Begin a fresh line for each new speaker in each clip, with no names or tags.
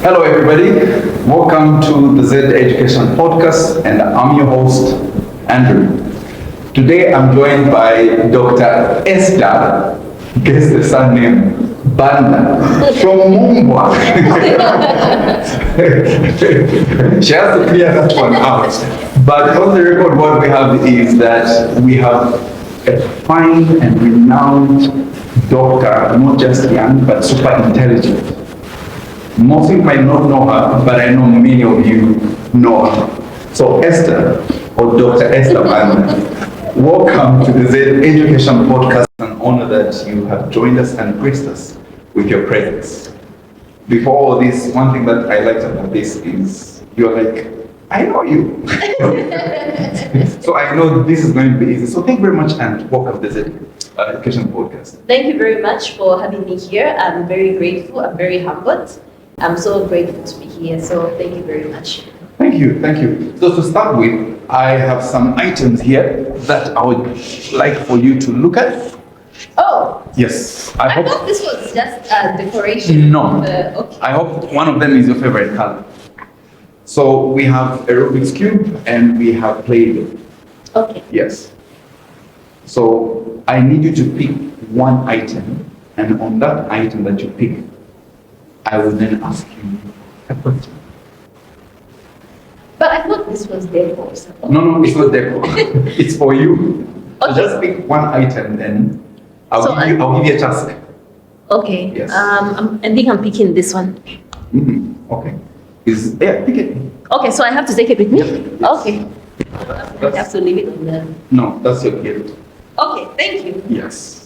Hello everybody, welcome to the Zed Education Podcast, and I'm your host, Andrew. Today I'm joined by Dr. Esther, guess the surname, Banda, from Mumbwa. She has to clear that one out. But on the record, what we have is that we have a fine and renowned doctor, not just young, but super intelligent. Most of you might not know her, but I know many of you know her. So Esther, or Dr. Esther Banda, welcome to the Zed Education Podcast. It's an honor that you have joined us and graced us with your presence. Before all this, one thing that I liked about this is you're like, I know you. So I know this is going to be easy. So thank you very much and welcome to the Zed Education Podcast.
Thank you very much for having me here. I'm very grateful. I'm very humbled. I'm so grateful to be here. So thank you very much.
Thank you, thank you. So to start with, I have some items here that I would like for you to look at.
Oh.
Yes.
I thought this was just a decoration.
No.
Okay.
I hope one of them is your favorite color. So we have a Rubik's Cube and we have Play-Doh.
Okay.
Yes. So I need you to pick one item, and on that item that you pick, I will then ask you a question.
But I thought this was deco.
No, it's not deco. It's for you.
Okay.
So just pick one item, then I'll give you a task.
Okay.
Yes.
I think I'm picking this one.
Mm-hmm. Okay. Pick it.
Okay, so I have to take it with me?
Yes.
Okay. I have to leave it on the...
No, that's your gift.
Okay, thank you.
Yes.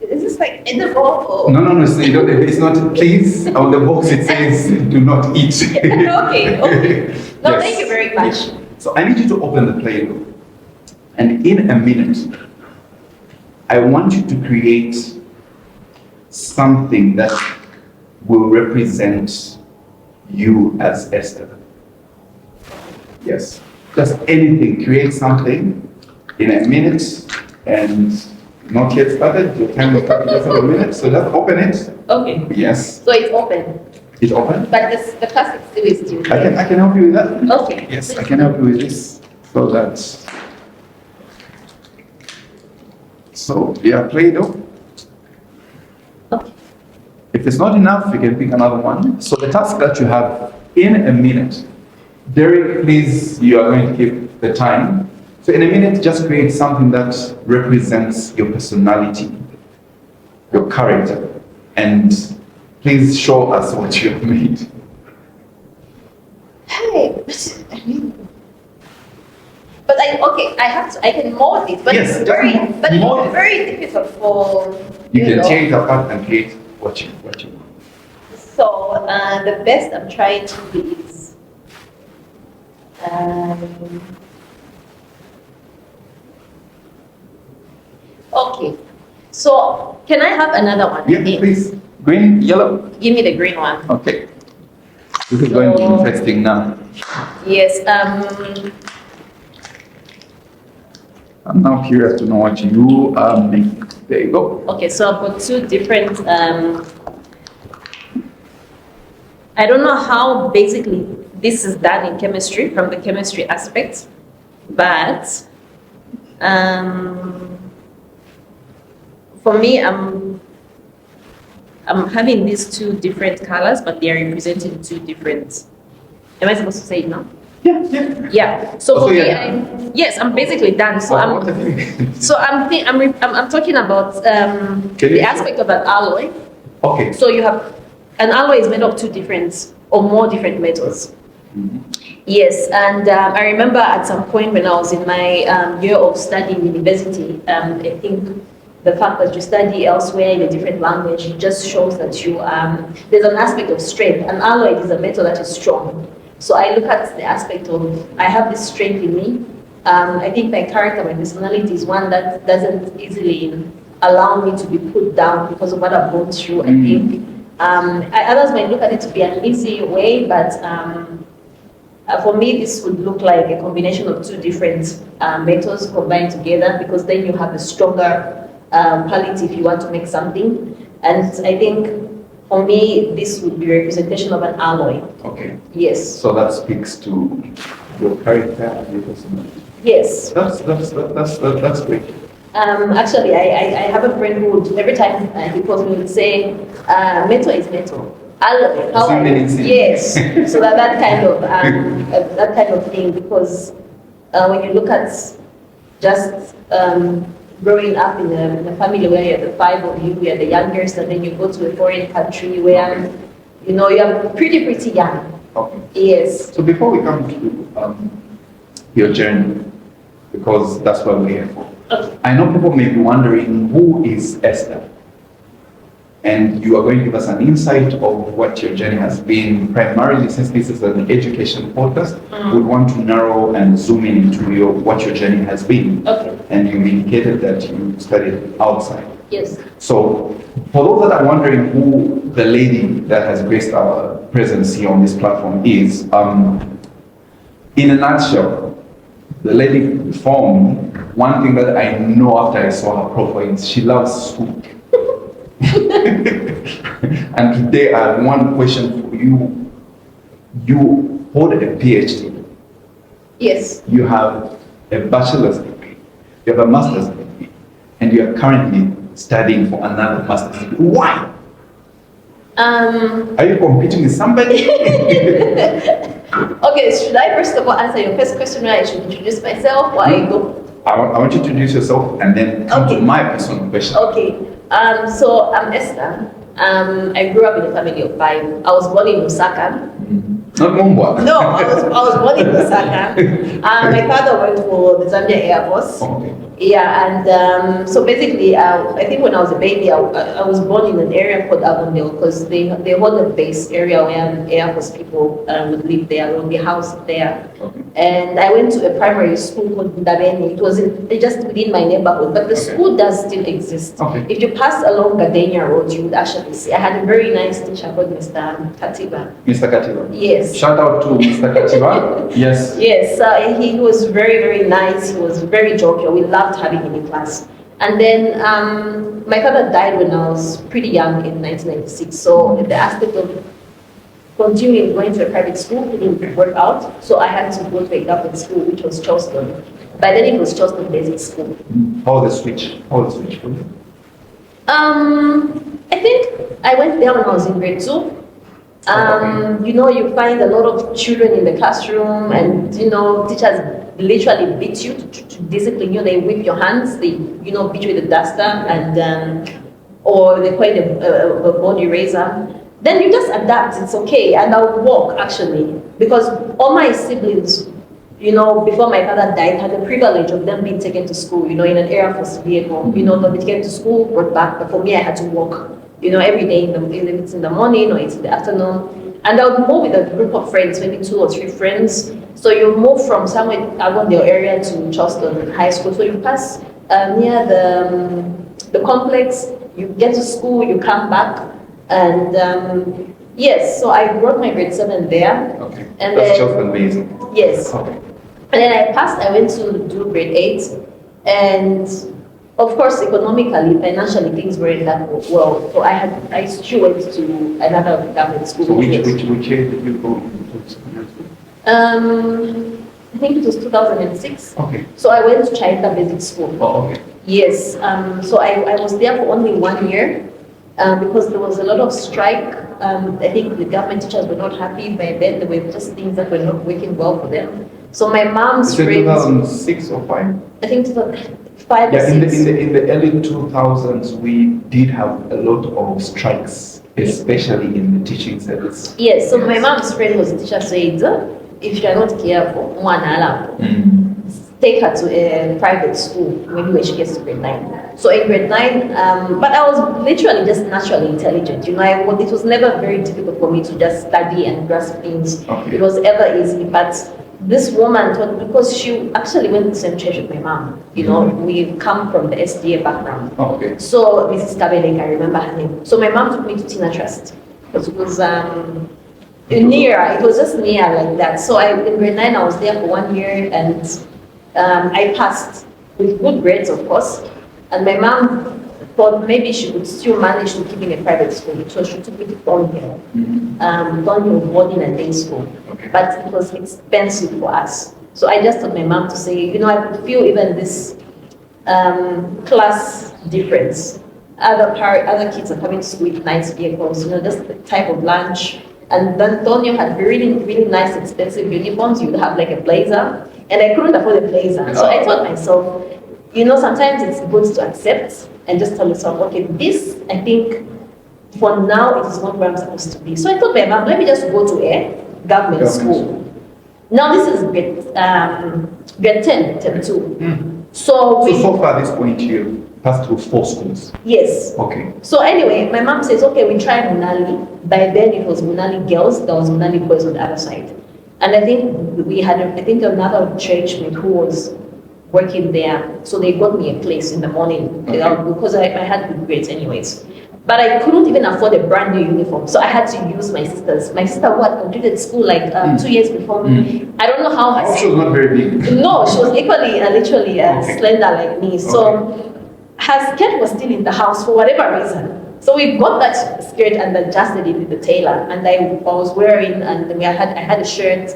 Is this like in the bowl?
No, so it's not, please, on the box it says, do not eat.
Okay. No,
Yes.
thank you very much.
So I need you to open the Play-Doh. And in a minute, I want you to create something that will represent you as Esther. Yes. Just anything. Create something in a minute, and not yet started. Your time will start in just a minute. So just open it.
Okay.
Yes.
So it's open.
It's open.
But the plastic still is still there.
I can help you with that.
Okay.
Yes, I can help you with this. So yeah, Play-Doh.
Okay.
If it's not enough, you can pick another one. So the task that you have in a minute, Derek, please, you are going to keep the time. So in a minute, just create something that represents your personality, your character, and please show us what you have made.
Hey, but I can mold it, but
Yes,
it's
mold it.
very difficult for
You can
know.
tear it apart and create what you want.
So the best I'm trying to do is okay. So can I have another one?
Yeah, please. Green, yellow.
Give me the green one.
Okay. This is going to be interesting now.
Yes.
I'm now curious to know what you are making. There you go.
Okay, so I've got two different. I don't know how basically this is done in chemistry from the chemistry aspect, but for me, I'm having these two different colors, but they are representing two different. Am I supposed to say it now?
Yeah.
Yeah. So
Also,
for me,
yeah.
yes, I'm basically done. So
What have you made?
I'm talking about the aspect of an alloy.
Okay.
So you have an alloy is made of two different or more different metals.
Mm-hmm.
Yes, and I remember at some point when I was in my year of studying university, I think the fact that you study elsewhere in a different language, it just shows that you there's an aspect of strength. An alloy is a metal that is strong. So I look at the aspect of I have this strength in me. I think my character, my personality is one that doesn't easily allow me to be put down because of what I've gone through. I think others might look at it to be an easy way, but for me, this would look like a combination of two different metals combined together, because then you have a stronger quality if you want to make something. And I think for me, this would be representation of an alloy.
Okay.
Yes.
So that speaks to your character and your personality.
Yes.
That's great.
Actually, I have a friend who would, every time he calls me, would say, metal is metal. Alloy, how are you? Yes. So that kind of thing, because when you look at just growing up in a family where you're the five of you, you're the youngest, and then you go to a foreign country where, you know, you're pretty young.
Okay.
Yes.
So before we come to your journey, because that's what we're here for,
Okay.
I know people may be wondering, who is Esther? And you are going to give us an insight of what your journey has been, primarily since this is an education podcast. We want to narrow and zoom in into what your journey has been.
Okay.
And you indicated that you studied outside.
Yes.
So, for those that are wondering who the lady that has graced our presence here on this platform is, in a nutshell, the lady before me, one thing that I know after I saw her profile is she loves school. And today I have one question for you. You hold a PhD.
Yes.
You have a bachelor's degree. You have a master's degree. And you are currently studying for another master's degree. Why? Are you competing with somebody?
Okay, should I first of all answer your first question, right? I should introduce myself, or I go?
I want you to introduce yourself and then come to my personal question.
Okay, so I'm Esther. I grew up in a family of five. I was born in Lusaka.
Not Mumbwa.
No, I was born in Lusaka. My father went for the Zambia Air Force.
Okay.
Yeah, and so basically, I think when I was a baby, I was born in an area called Avondale, because they hold a base area where Air Force people would live there, would be housed there.
Okay.
And I went to a primary school called Ndabeni. It was just within my neighborhood, but the school does still exist.
Okay.
If you pass along Gardenia Road, you would actually see. I had a very nice teacher called Mr. Katiba.
Mr. Katiba.
Yes.
Shout out to Mr. Katiba. Yes.
Yes, he was very nice. He was very jovial. We loved having him in class. And then my father died when I was pretty young in 1996. So the aspect of continuing going to a private school didn't work out. So I had to go to a government school, which was Charleston. By then it was Charleston Basic School.
How the switch for you?
I think I went there when I was in grade 2. You know, you find a lot of children in the classroom, and you know, teachers literally beat you to discipline you. They whip your hands, they beat you with a duster, and or they call it a body razor. Then you just adapt. It's okay, and I'll walk actually, because all my siblings, you know, before my father died, had the privilege of them being taken to school, you know, in an Air Force vehicle. You know, they'll be taken to school, brought back. But for me, I had to walk. You know, every day, if it's in the morning or it's in the afternoon. And I would move with a group of friends, maybe 2 or 3 friends. So you move from somewhere around the area to Charleston High School. So you pass near the complex, you get to school, you come back. And yes, so I wrote my grade 7 there.
Okay,
and
that's
then,
just amazing.
Yes.
Okay.
And then I passed, I went to do grade 8. And of course, economically, financially, things weren't that well. So I still went to another government school.
So which year did you go into secondary school?
I think it was 2006.
Okay.
So I went to China Basic School.
Oh, okay.
Yes. So I was there for only 1 year because there was a lot of strike. I think the government teachers were not happy by then. There were just things that were not working well for them. So my mom's
friends.
2006
or 5?
I think 2005 or 6.
In the early 2000s, we did have a lot of strikes, especially in the teaching service.
Yes, so my mom's friend was a teacher, said, if you're not careful, take her to a private school, maybe when she gets to grade 9. So in grade 9, but I was literally just naturally intelligent. You know, it was never very difficult for me to just study and grasp things.
Okay.
It was ever easy, but this woman taught, because she actually went to the same church with my mom. You know, we come from the SDA background.
Oh, okay.
So Mrs. Kabelek, I remember her name. So my mom took me to Tina Trust. It was near, it was just near like that. So in grade 9, I was there for 1 year, and I passed with good grades, of course. And my mom thought maybe she could still manage to keep in a private school. So she took me to Thornhill, Thornhill boarding and day school.
Okay.
But it was expensive for us. So I just told my mom to say, I could feel even this class difference. Other kids are coming to school with nice vehicles, just the type of lunch. And then Tonio had really, really nice, expensive uniforms. You would have like a blazer, and I couldn't afford a blazer. So I told myself, sometimes it's good to accept and just tell yourself, okay, this, I think, for now, it is not where I'm supposed to be. So I told my mom, let me just go to a government school. Now this is grade 10, term 2.
So far at this point, you passed through 4 schools?
Yes.
Okay.
So anyway, my mom says, okay, we tried Munali. By then it was Munali girls, there was Munali boys on the other side. And I think we had, another churchmate who was working there. So they got me a place in the morning because I had good grades anyways. But I couldn't even afford a brand new uniform. So I had to use my sister's. My sister who had completed school like 2 years before me. I don't know how her...
She was not very big.
No, she was equally, literally slender like me. So her skirt was still in the house for whatever reason. So we got that skirt and adjusted it with the tailor. And I was wearing, and I had a shirt.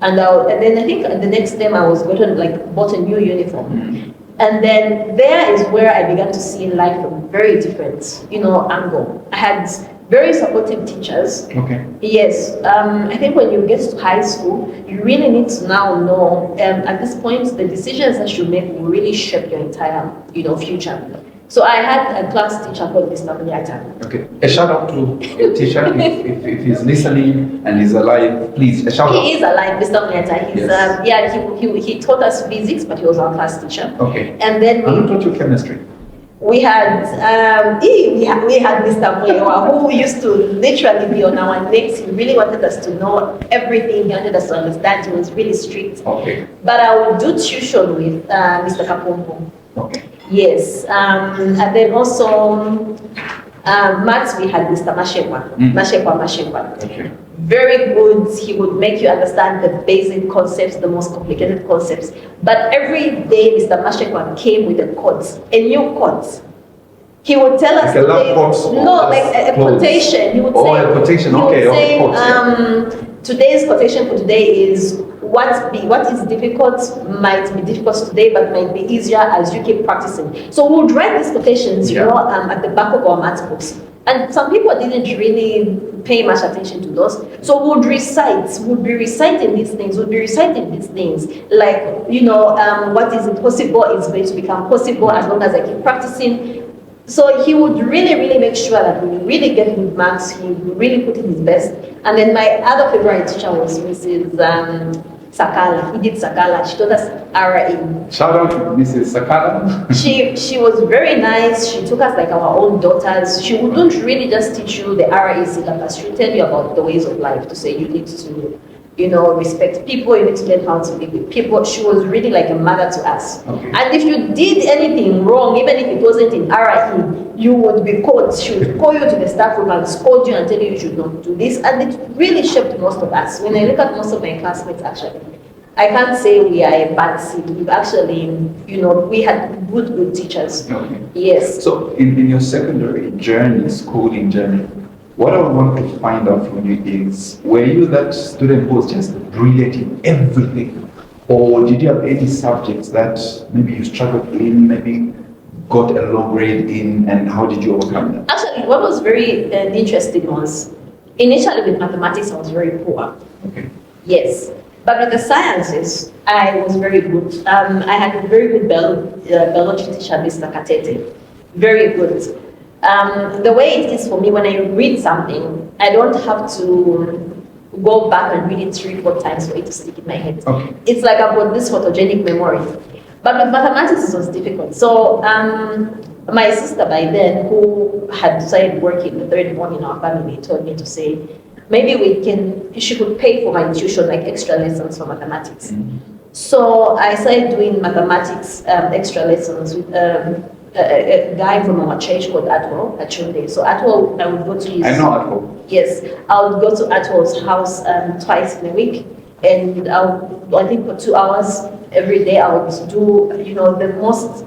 And then I think the next time I was bought a new uniform. And then there is where I began to see life from a very different, angle. I had very supportive teachers. Okay. Yes. I think when you get to high school, you really need to now know, at this point, the decisions that you make will really shape your entire, future. So I had a class teacher called Mr. Munyata.
Okay. A shout out to a teacher if he's listening and he's alive, please. A shout out.
He is alive, Mr. Munyata. He's he taught us physics, but he was our class teacher.
Okay.
And then
who taught you chemistry?
We had Mr. Muyewa, who used to literally be on our necks. He really wanted us to know everything. He wanted us to understand. He was really strict.
Okay.
But I would do tuition with Mr. Kapombo.
Okay.
Yes. And then also maths, we had Mr. Mashekwa. Okay. Very good. He would make you understand the basic concepts, the most complicated concepts. But every day, Mr. Mashekwa came with a quote, a new quote. He would tell us a quotation. He would say,
a quotation.
Today's quotation for today is what is difficult might be difficult today, but might be easier as you keep practicing. So we would write these quotations, at the back of our math books. And some people didn't really pay much attention to those. So we'd be reciting these things, like, what is impossible is going to become possible as long as I keep practicing. So he would really, really make sure that we really get good marks. He would really put in his best. And then my other favorite teacher was Mrs. Sakala. He did Sakala. She taught us RE.
Shout out to Mrs. Sakala.
She was very nice. She took us like our own daughters. She wouldn't really just teach you the RE syllabus. She would tell you about the ways of life, to say you need to, respect people, you need to learn how to live with people. She was really like a mother to us. Okay. And if you did anything wrong, even if it wasn't in RE, you would be called. She would call you to the staff room and scold you and tell you should not do this. And it really shaped most of us. When I look at most of my classmates, actually, I can't say we are a bad seed. We've actually, we had good teachers. Okay. Yes.
So in your secondary journey, schooling journey, what I want to find out from you is, were you that student who was just brilliant in everything? Or did you have any subjects that maybe you struggled in, maybe got a low grade in, and how did you overcome that?
Actually, what was very interesting was, initially with mathematics, I was very poor. Okay. Yes. But with the sciences, I was very good. I had a very good biology teacher, Mr. Katete. Very good. The way it is for me, when I read something, I don't have to go back and read it 3-4 times for it to stick in my head. Okay. It's like I've got this photogenic memory. But with mathematics, it was difficult. So my sister by then, who had started working the third born in our family, told me to say, maybe she could pay for my tuition, like extra lessons for mathematics. Mm-hmm. So I started doing mathematics extra lessons with a guy from our church called Atwell, Achunde. So Atwell, I would go to his...
I know Atwell.
Yes, I would go to Atwell's house twice in a week. And I think for 2 hours every day, I would do, the most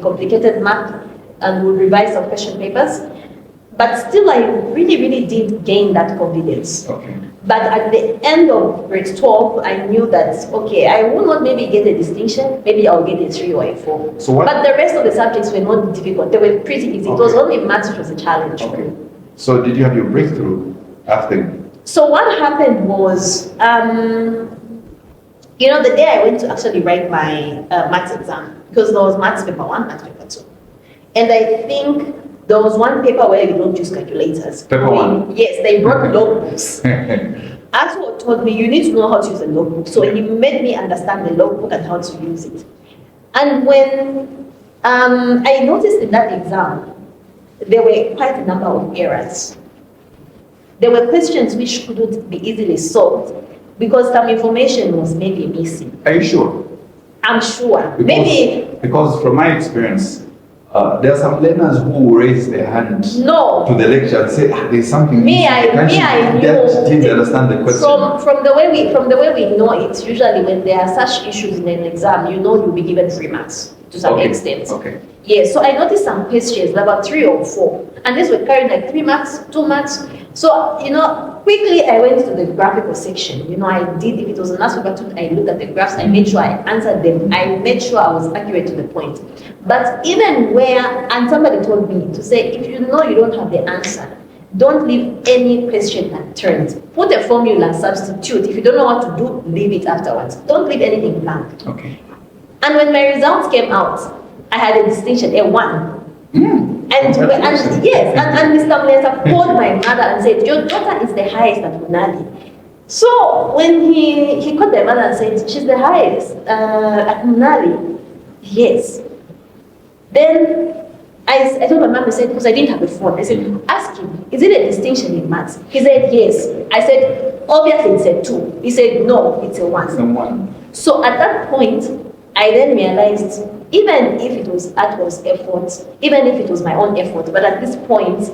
complicated math. and would revise some question papers. But still, I really did gain that confidence.
Okay.
But at the end of grade 12, I knew that, okay, I will not maybe get a distinction, maybe I'll get a 3 or a 4.
So what?
But the rest of the subjects were not difficult, they were pretty easy. It was only maths which was a challenge.
Okay. So did you have your breakthrough after?
So what happened was, you know, the day I went to actually write my maths exam, because there was maths paper 1, maths paper 2. And I think there was one paper where you don't use calculators.
Paper 1?
Yes, they brought notebooks. Aswo told me, you need to know how to use a notebook. So he made me understand the notebook and how to use it. And when I noticed in that exam, there were quite a number of errors. There were questions which couldn't be easily solved because some information was maybe missing.
Are you sure?
I'm sure.
Because from my experience, there are some learners who raise their hand to the lecture and say, there's something
I knew
didn't understand the question.
From the way we know it, usually when there are such issues in an exam, you know you'll be given 3 marks to some extent.
Okay.
Yeah, so I noticed some questions, about 3 or 4, and these were carrying like 3 marks, 2 marks. So, you know, quickly I went to the graphical section. You know, I did, if it was a maths paper 2, I looked at the graphs, I made sure I answered them, I made sure I was accurate to the point. But even and somebody told me to say, if you know you don't have the answer, don't leave any question unturned. Put a formula, substitute. If you don't know what to do, leave it afterwards. Don't leave anything blank.
Okay.
And when my results came out, I had a distinction, a 1. And Mr. Mlesa called my mother and said, your daughter is the highest at Munali. So when he called my mother and said, she's the highest at Munali. Yes. Then I told my mom, I said, because I didn't have a phone, I said, ask him, is it a distinction in maths? He said, yes. I said, obviously it's a 2. He said, no, it's a 1.
It's a 1.
So at that point, I then realized, even if it was Atwell's effort, even if it was my own effort, but at this point,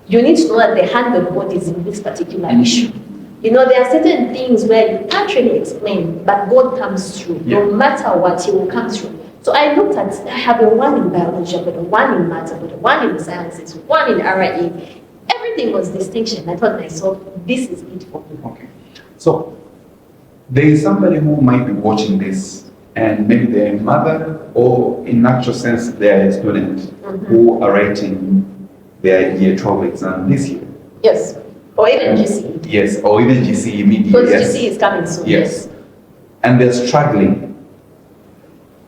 you need to know that the hand of God is in this particular issue. You know, there are certain things where you can't really explain, but God comes through. No matter what, He will come through. So I looked at, I have a 1 in biology, I've got a 1 in maths, I've got a 1 in sciences, 1 in RE. Everything was distinction. I thought to myself, this is it for me.
Okay. So there is somebody who might be watching this, and maybe they're a mother, or in actual sense, they're a student who are writing their year 12 exam this year.
Yes. Or even GCE.
Yes, or even GCE media.
Because GCE is coming soon.
Yes. And they're struggling.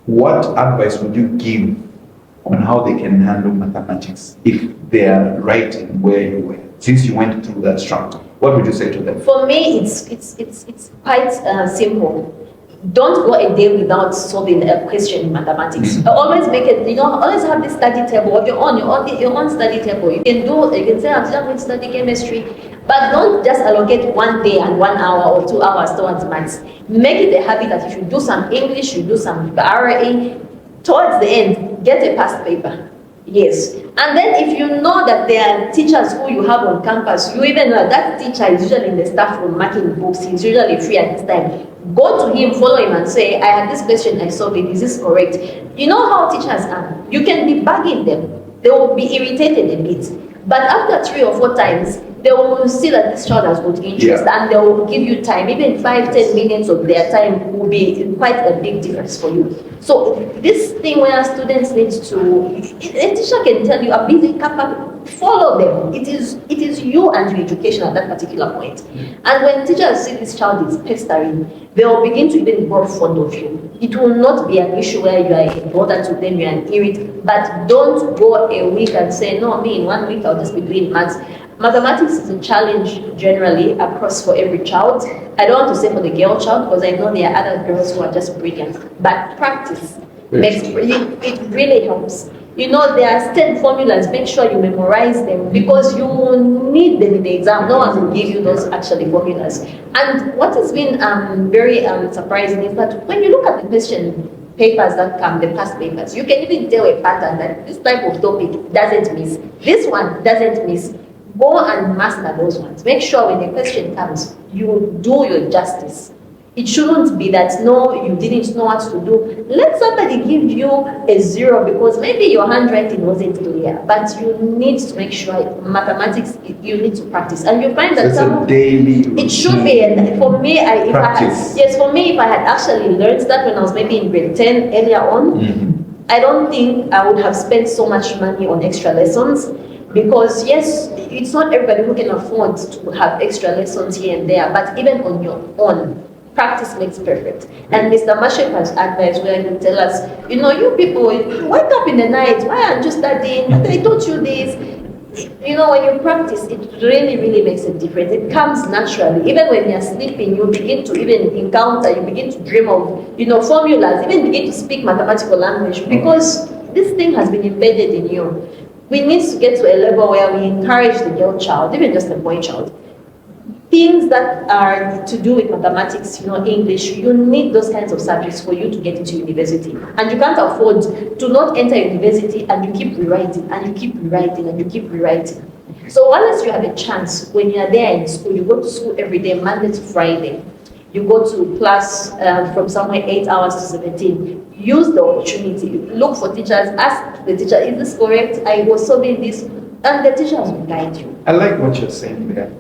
What advice would you give on how they can handle mathematics if they are writing where you were? Since you went through that struggle, what would you say to them?
For me, it's quite simple. Don't go a day without solving a question in mathematics. Always make it, always have this study table of your own study table. You can say, I'm going to study chemistry, but don't just allocate 1 day and 1 hour or 2 hours towards maths. Make it a habit that if you do some English, you do some RE, towards the end, get a past paper. Yes. And then if you know that there are teachers who you have on campus, you even know that teacher is usually in the staff room marking books, he's usually free at this time. Go to him, follow him and say, I had this question, I solved it, is this correct? You know how teachers are. You can be bugging them. They will be irritated a bit. But after 3 or 4 times, they will see that this child has got interest and they will give you time. Even 5-10 minutes of their time will be quite a big difference for you. So this thing where students need to, a teacher can tell you, a busy kappa, follow them. It is you and your education at that particular point. And when teachers see this child is pestering, they will begin to even grow fond of you. It will not be an issue where you are a bother to them, you are an irritant, but don't go a week and say, no, me in 1 week I'll just be doing maths. Mathematics is a challenge generally across for every child. I don't want to say for the girl child because I know there are other girls who are just brilliant. But practice makes it really helps. You know, there are STEM formulas. Make sure you memorize them because you will need them in the exam. No one will give you those actually formulas. And what has been very surprising is that when you look at the question papers that come, the past papers, you can even tell a pattern that this type of topic doesn't miss. This one doesn't miss. Go and master those ones. Make sure when the question comes, you do your justice. It shouldn't be that, no, you didn't know what to do. Let somebody give you a 0 because maybe your handwriting wasn't clear, but you need to make sure mathematics, you need to practice. And you find that
it's a daily routine.
It should be. And for me, if I had actually learned that when I was maybe in grade 10 earlier on, I don't think I would have spent so much money on extra lessons. Because yes, it's not everybody who can afford to have extra lessons here and there, but even on your own, practice makes perfect. And Mr. Mashek has advised where he tell us, you people, wake up in the night, why aren't you studying? They taught you this. When you practice, it really, really makes a difference. It comes naturally. Even when you're sleeping, you begin to even encounter, you begin to dream of, formulas, even begin to speak mathematical language because this thing has been embedded in you. We need to get to a level where we encourage the girl child, even just the boy child, things that are to do with mathematics, English, you need those kinds of subjects for you to get into university. And you can't afford to not enter university and you keep rewriting and you keep rewriting and you keep rewriting. So unless you have a chance, when you're there in school, you go to school every day, Monday to Friday. You go to class from somewhere 8 hours to 17. Use the opportunity. Look for teachers. Ask the teacher, is this correct? I was solving this. And the teachers will guide you.
I like what you're saying there.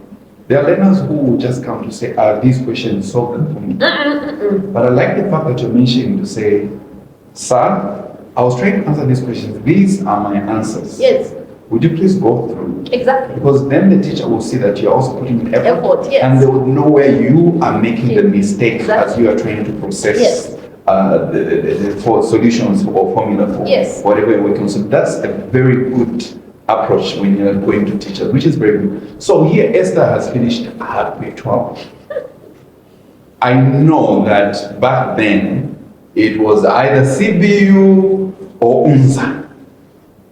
There are learners who will just come to say, these questions solve them for me. But I like the fact that you're mentioning to say, sir, I was trying to answer these questions. These are my answers.
Yes.
Would you please go through? Exactly. Because then the teacher will see that you're also putting in effort.
Yes.
And they will know where you are making the mistake as you are trying to process for solutions or formula for whatever you're working on. So that's a very good approach when you're going to teachers, which is very good. So here Esther has finished her grade 12. I know that back then it was either CBU or UNZA.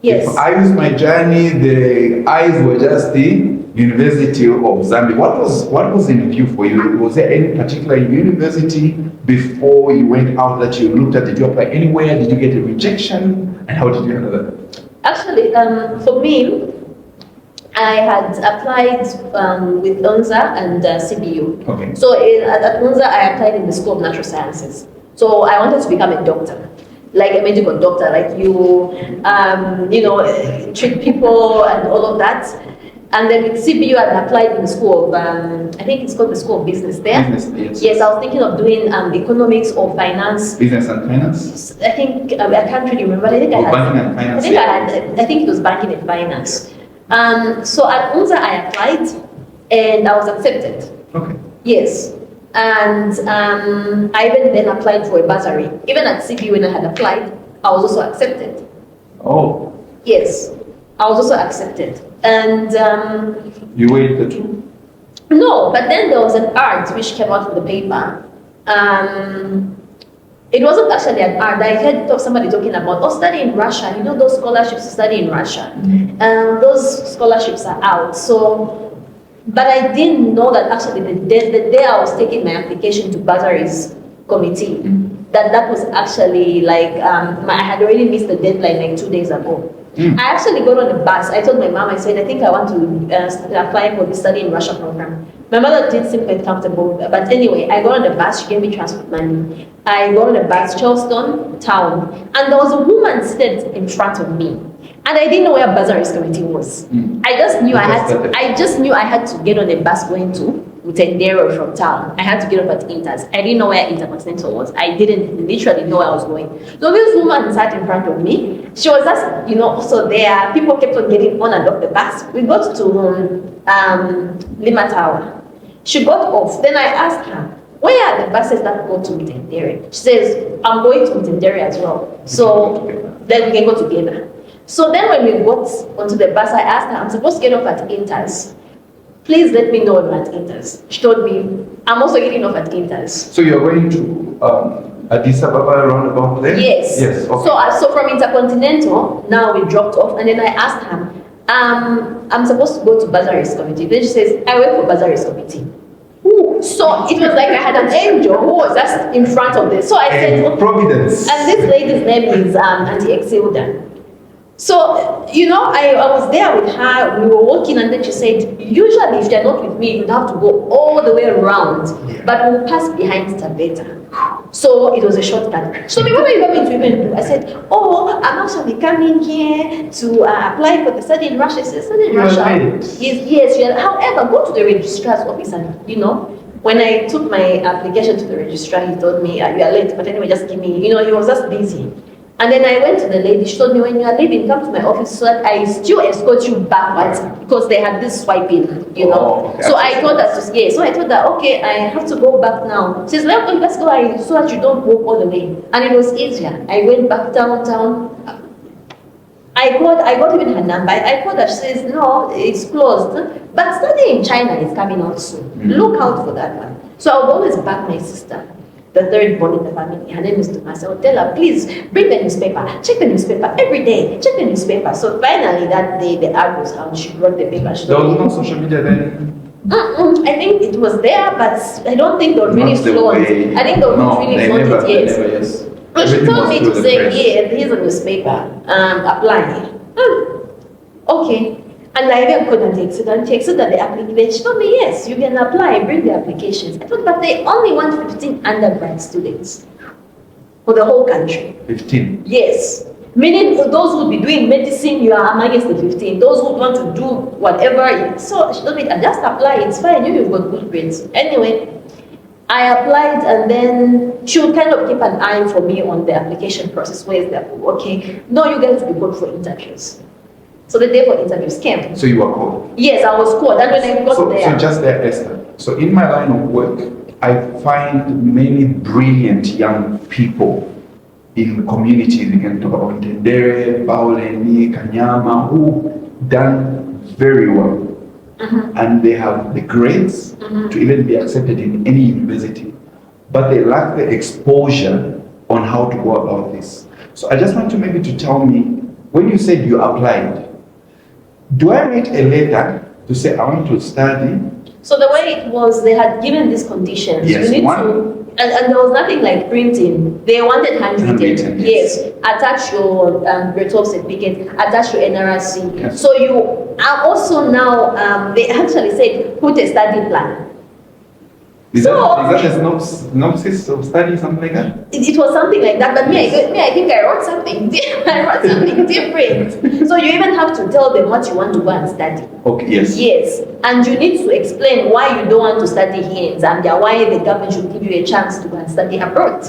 Yes.
If I use my journey, the eyes were just the University of Zambia. What was in view for you? Was there any particular university before you went out that you looked at? Did you apply anywhere? Did you get a rejection? And how did you handle that?
Actually, for me, I had applied with UNZA and CBU.
Okay.
So at UNZA, I applied in the School of Natural Sciences. So I wanted to become a doctor, like a medical doctor, like you treat people and all of that. And then with CBU, I had applied in the School of, I think it's called the School of Business there.
Business, yes.
Yes, I was thinking of doing economics or finance.
Business and finance?
I think, I can't really remember. I think I had.
Banking and finance.
I think it was banking and finance. So at UNZA, I applied and I was accepted.
Okay.
Yes. And I even then applied for a bursary. Even at CBU, when I had applied, I was also accepted.
Oh.
Yes, I was also accepted. And
you weighed the two?
No, but then there was an art which came out in the paper. It wasn't actually an art. I heard somebody talking about, study in Russia. You know those scholarships to study in Russia. Those scholarships are out. So, but I didn't know that actually the day I was taking my application to bursaries committee, that was actually like, I had already missed the deadline like 2 days ago. I actually got on the bus. I told my mom, I said, I think I want to apply for the study in Russia program. My mother didn't seem quite comfortable. But anyway, I got on the bus. She gave me transport money. I got on the bus, Charleston town. And there was a woman seated in front of me. And I didn't know where bursaries committee was. I just knew I had to get on a bus going to Mutendero from town. I had to get off at Inters. I didn't know where Intercontinental was. I didn't literally know where I was going. So this woman sat in front of me. She was just, also there. People kept on getting on and off the bus. We got to Lima Tower. She got off. Then I asked her, where are the buses that go to Mutendere? She says, I'm going to Mutendere as well. So then we can go together. So then when we got onto the bus, I asked her, I'm supposed to get off at Inters. Please let me know I'm at Inters. She told me, I'm also getting off at Inters.
So you're going to Addis Ababa roundabout there?
Yes.
Yes. Okay.
So from Intercontinental, now we dropped off, and then I asked her, I'm supposed to go to bursaries committee. Then she says, I work for bursaries committee. Ooh. So it was like I had an angel who was just in front of this. So I said,
Providence.
And this lady's name is Auntie Exilda. So, I was there with her, we were walking, and then she said, usually if you're not with me, you'd have to go all the way around, but we'll pass behind Tabeta. So it was a shortcut. So what are you going to even do? I said, I'm actually coming here to apply for the study in Russia. I said, study in Russia? Yes. However, go to the registrar's office and, when I took my application to the registrar, he told me, you are late, but anyway, just give me, he was just busy. And then I went to the lady, she told me, when you are leaving, come to my office so that I still escort you backwards, because they had this swiping,
Okay.
So I told her, so I told her, okay, I have to go back now. She says, okay, let's go, so that you don't walk all the way. And it was easier. I went back downtown. I got even her number. I called her, she says, no, it's closed. But studying in China is coming out soon. Look out for that one. So I would always back my sister, the third born in the family. Her name is Thomas. I would tell her, please bring the newspaper. Check the newspaper every day. Check the newspaper. So finally that day, the ad was out. She brought the paper.
There was no social media then?
I think it was there, but I don't think they were really flaunt. I think they were really flaunt it, yes. So she told me to say, here's a newspaper, apply. Okay. And I even couldn't take it and text that the application. She told me, yes, you can apply, bring the applications. I thought, but they only want 15 undergrad students for the whole country.
15?
Yes. Meaning for those who would be doing medicine, you are amongst the 15. Those who want to do whatever. So she told me, just apply, it's fine, you've got good grades. Anyway, I applied, and then she would kind of keep an eye for me on the application process. Where is that? Okay, no, you guys will be good for interviews. So the day for interviews came.
So you were called?
Yes, I was called. And when I got there.
So just there, Esther. So in my line of work, I find many brilliant young people in communities. We can talk about Tendere, Bauleni, Kanyama, who done very well. And they have the grades to even be accepted in any university. But they lack the exposure on how to go about this. So I just want you maybe to tell me, when you said you applied, do I write a letter to say I want to study?
So the way it was, they had given these conditions.
Yes,
you need to, and there was nothing like printing. They wanted handwritten. Yes. Attach your grade 12 certificate, attach your NRC.
Yes.
So you are also now, they actually said, put a study plan.
Is that a synopsis of study, something like that?
It was something like that, but I think I wrote something different. So you even have to tell them what you want to go and study.
Okay, yes.
Yes, and you need to explain why you don't want to study here in Zambia, why the government should give you a chance to go and study abroad.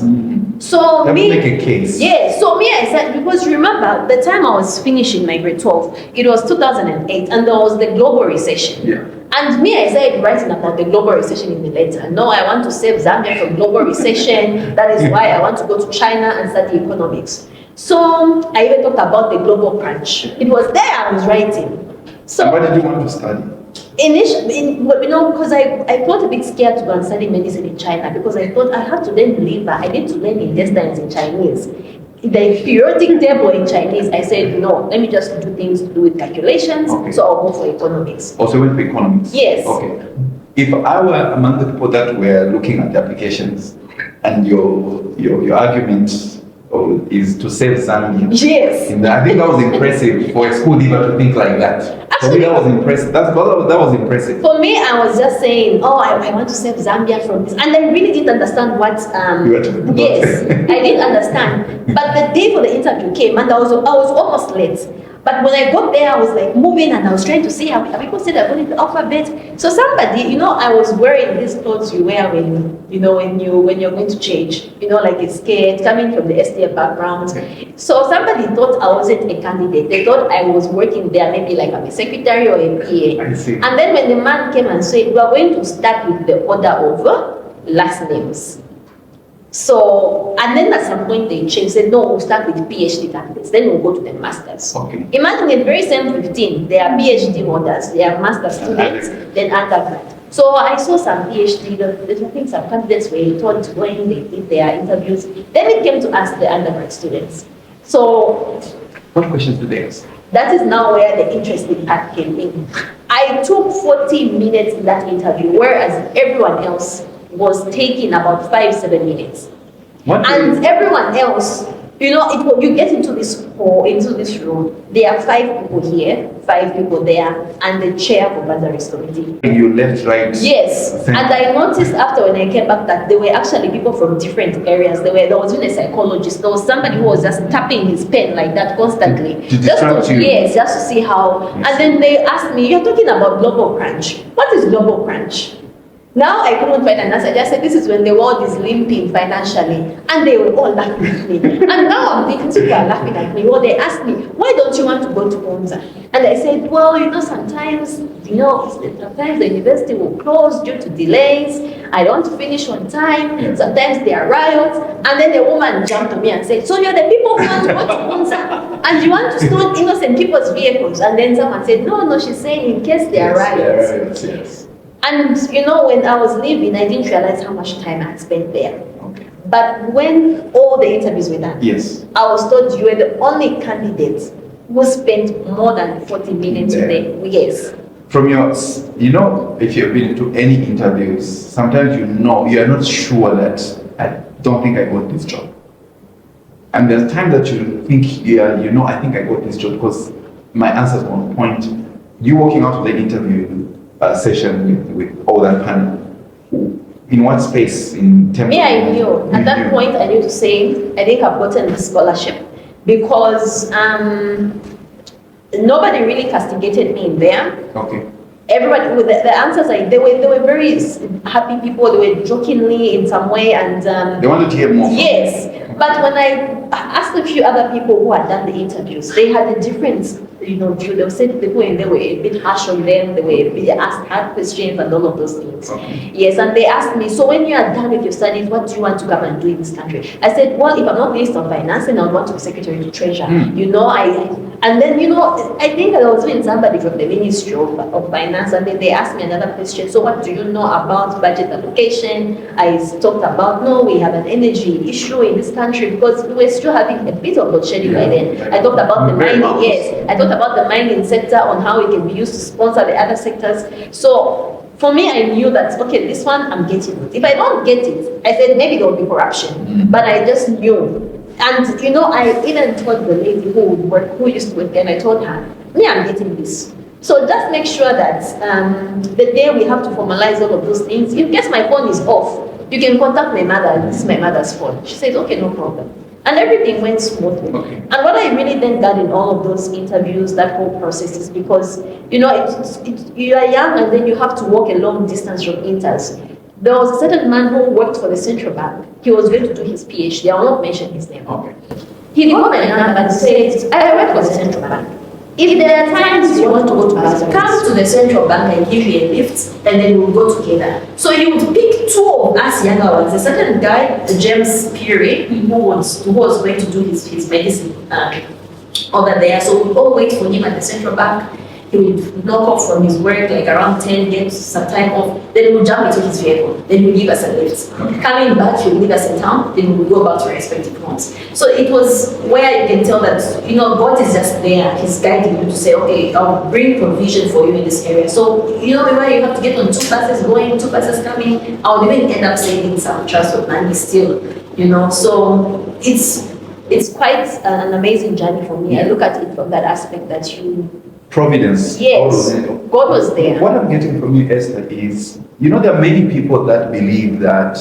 So
that would make a case.
Yes, so I said, because remember, the time I was finishing my grade 12, it was 2008, and there was the global recession.
Yeah.
And I said, writing about the global recession in the letter. No, I want to save Zambia from global recession. That is why I want to go to China and study economics. So I even talked about the global crunch. It was there I was writing. So
and what did you want to study?
Initially, because I felt a bit scared to go and study medicine in China, because I thought I had to learn liver, I need to learn intestines in Chinese. The periodic table in Chinese, I said, no, let me just do things to do with calculations, so I'll go for economics.
Also went for economics?
Yes.
Okay. If I were among the people that were looking at the applications, and your argument is to save Zambia.
Yes.
I think that was impressive for a school leaver to think like that.
Actually,
that was impressive. That was impressive.
For me, I was just saying, I want to save Zambia from this. And I really didn't understand what...
you were talking about.
Yes, I didn't understand. But the day for the interview came, and I was almost late. But when I got there, I was like moving, and I was trying to see how people said I'm going to the alphabet. So somebody, I was wearing these clothes you wear when you're going to change, like a skirt, coming from the SDA background.
Okay.
So somebody thought I wasn't a candidate. They thought I was working there, maybe like I'm a secretary or a PA.
I see.
And then when the man came and said, we are going to start with the order of last names. So, and then at some point they changed, said, no, we'll start with PhD candidates, then we'll go to the masters.
Okay.
Imagine the very same 15, they are PhD holders, they are master students, then undergrad. So I saw some PhD, I think some candidates were told to go in, they did their interviews. Then it came to ask the undergrad students. So,
what questions did they ask?
that is now where the interesting part came in. I took 40 minutes in that interview, whereas everyone else was taking about 5-7 minutes. And everyone else you get into this hall, into this room. There are 5 people here, 5 people there, and the chair for bursaries committee.
You left, right?
Yes, and I noticed after when I came back that there were actually people from different areas. There was even a psychologist. There was somebody who was just tapping his pen like that constantly. Yes, just to see how. Yes. And then they asked me, "You're talking about global crunch. What is global crunch?" Now I couldn't find an answer. I just said this is when the world is limping financially, and they were all laughing at me. And now I'm thinking people are laughing at me. Well, they asked me, "Why don't you want to go to Bonza?" And I said, "Well, sometimes the university will close due to delays. I don't finish on time. Sometimes there are riots." And then the woman jumped to me and said, "So you're the people who want to go to Bonza, and you want to stone innocent people's vehicles?" And then someone said, "No, she's saying in case there are riots."
Yes.
And when I was leaving, I didn't realize how much time I had spent there.
Okay.
But when all the interviews were done,
yes,
I was told you were the only candidate who spent more than 40 minutes with them. Yes.
From your, if you've been to any interviews, sometimes you are not sure that I don't think I got this job. And there's time that you think, I think I got this job because my answers were on point. You walking out of the interview session with all that panel, in what space in terms
Me, I knew. At that point, I knew to say, I think I've gotten the scholarship because nobody really castigated me in there.
Okay.
Everybody, with the answers, they were very happy people. They were jokingly in some way, and
they wanted to hear more.
Yes, but when I asked a few other people who had done the interviews, they had a different view. They said people in there were a bit harsh on them. They asked hard questions and all of those things.
Okay.
Yes, and they asked me, "So when you are done with your studies, what do you want to come and do in this country?" I said, "Well, if I'm not based on financing, I would want to be Secretary to Treasury." And then I think I was with somebody from the Ministry of Finance, and then they asked me another question. "So what do you know about budget allocation?" I talked about, "No, we have an energy issue in this country," because we were still having a bit of load shedding by then. I talked about the mining, I talked about the mining sector, on how it can be used to sponsor the other sectors. So for me, I knew that, okay, this one I'm getting it. If I don't get it, I said maybe there will be corruption, but I just knew. And I even told the lady who used to work there, and I told her, "Me, I'm getting this. So just make sure that the day we have to formalize all of those things, in case my phone is off, you can contact my mother. This is my mother's phone." She said, "Okay, no problem." And everything went smoothly.
Okay.
And what I really thank God in all of those interviews, that whole process, is because, you are young and then you have to walk a long distance from interns. There was a certain man who worked for the central bank. He was going to do his PhD. I will not mention his name.
Okay.
He got my number and said, "I work for the central bank. If there are times you want to go to Basel, come to the central bank and give me a lift, and then we'll go together." So he would pick 2 of us younger ones. A certain guy, James Peary, who was going to do his medicine over there. So we'd all wait for him at the central bank. He would knock off from his work like around 10, get some time off, then he would jump into his vehicle, then he would give us a lift. Coming back, he would leave us in town, then we would go back to our respective homes. So it was where you can tell that, God is just there. He's guiding you to say, "Okay, I'll bring provision for you in this area." So, where you have to get on 2 buses going, 2 buses coming, I would even end up saving some transport money still, So it's quite an amazing journey for me. I look at it from that aspect that
Providence.
Yes, God was there.
What I'm getting from you, Esther, is, there are many people that believe that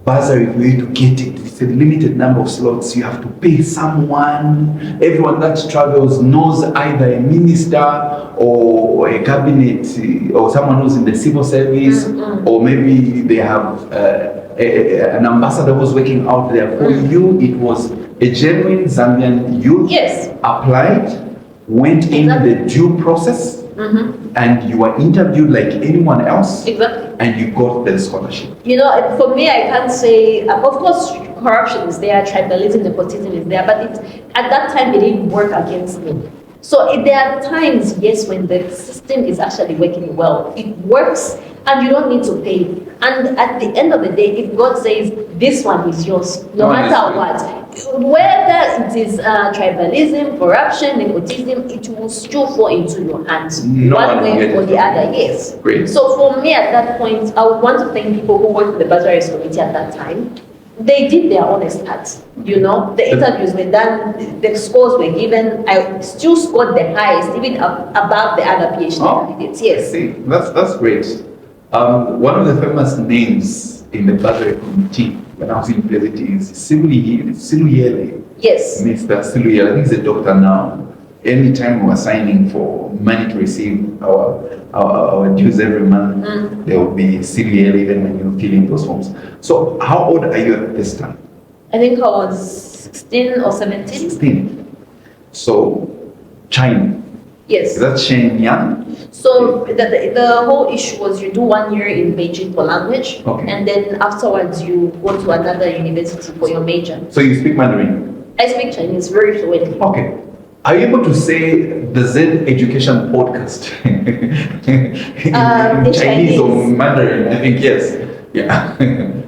bursary, for you to get it, it's a limited number of slots. You have to pay someone. Everyone that travels knows either a minister or a cabinet or someone who's in the civil service, or maybe they have an ambassador who's working out there. For you, it was a genuine Zambian youth.
Yes.
Applied, went in the due process, and you were interviewed like anyone else.
Exactly.
And you got the scholarship.
For me, I can't say, of course, corruption is there, tribalism, nepotism is there, but at that time, it didn't work against me. So there are times, yes, when the system is actually working well. It works, and you don't need to pay. And at the end of the day, if God says, "This one is yours," no matter what, whether it is tribalism, corruption, nepotism, it will still fall into your hands, one way or the other. Yes.
Great.
So for me, at that point, I would want to thank people who worked with the bursaries committee at that time. They did their honest part. The interviews were done, the scores were given. I still scored the highest, even above the other PhD candidates. Yes.
I see. That's great. One of the famous names in the bursary committee when I was in university is Siluyele.
Yes.
Mr. Siluyele, I think he's a doctor now. Anytime we were signing for money to receive our dues every month, there will be Siluyele even when you're filling those forms. So how old are you at this time?
I think I was 16 or 17.
16. So China.
Yes.
Is that Shenyang?
So the whole issue was you do 1 year in Beijing for language, and then afterwards you go to another university for your major.
So you speak Mandarin?
I speak Chinese very fluently.
Okay. Are you able to say the Zed Education Podcast in Chinese or Mandarin? I think yes. Yeah.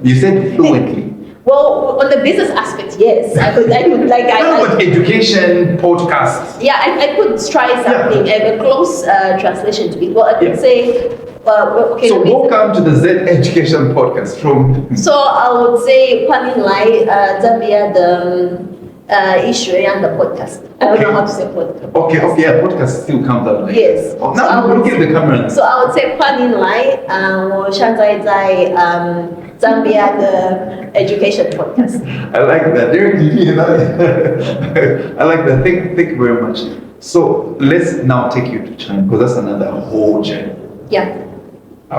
You said fluently.
Well, on the business aspect, yes, I could like
but education podcast.
Yeah, I could try something, a close translation to it. Well, I could say, okay.
So welcome to the Zed Education Podcast from.
So I would say, Paninlai, Zambia, the issue and the podcast. I don't know how to say podcast.
Okay, yeah, podcast still comes out. Like
yes.
Oh, now look at the camera.
So I would say Paninlai, Shanzai, Zambia, the education podcast.
I like that. I like that. Thank you very much. So let's now take you to China because that's another whole journey.
Yeah.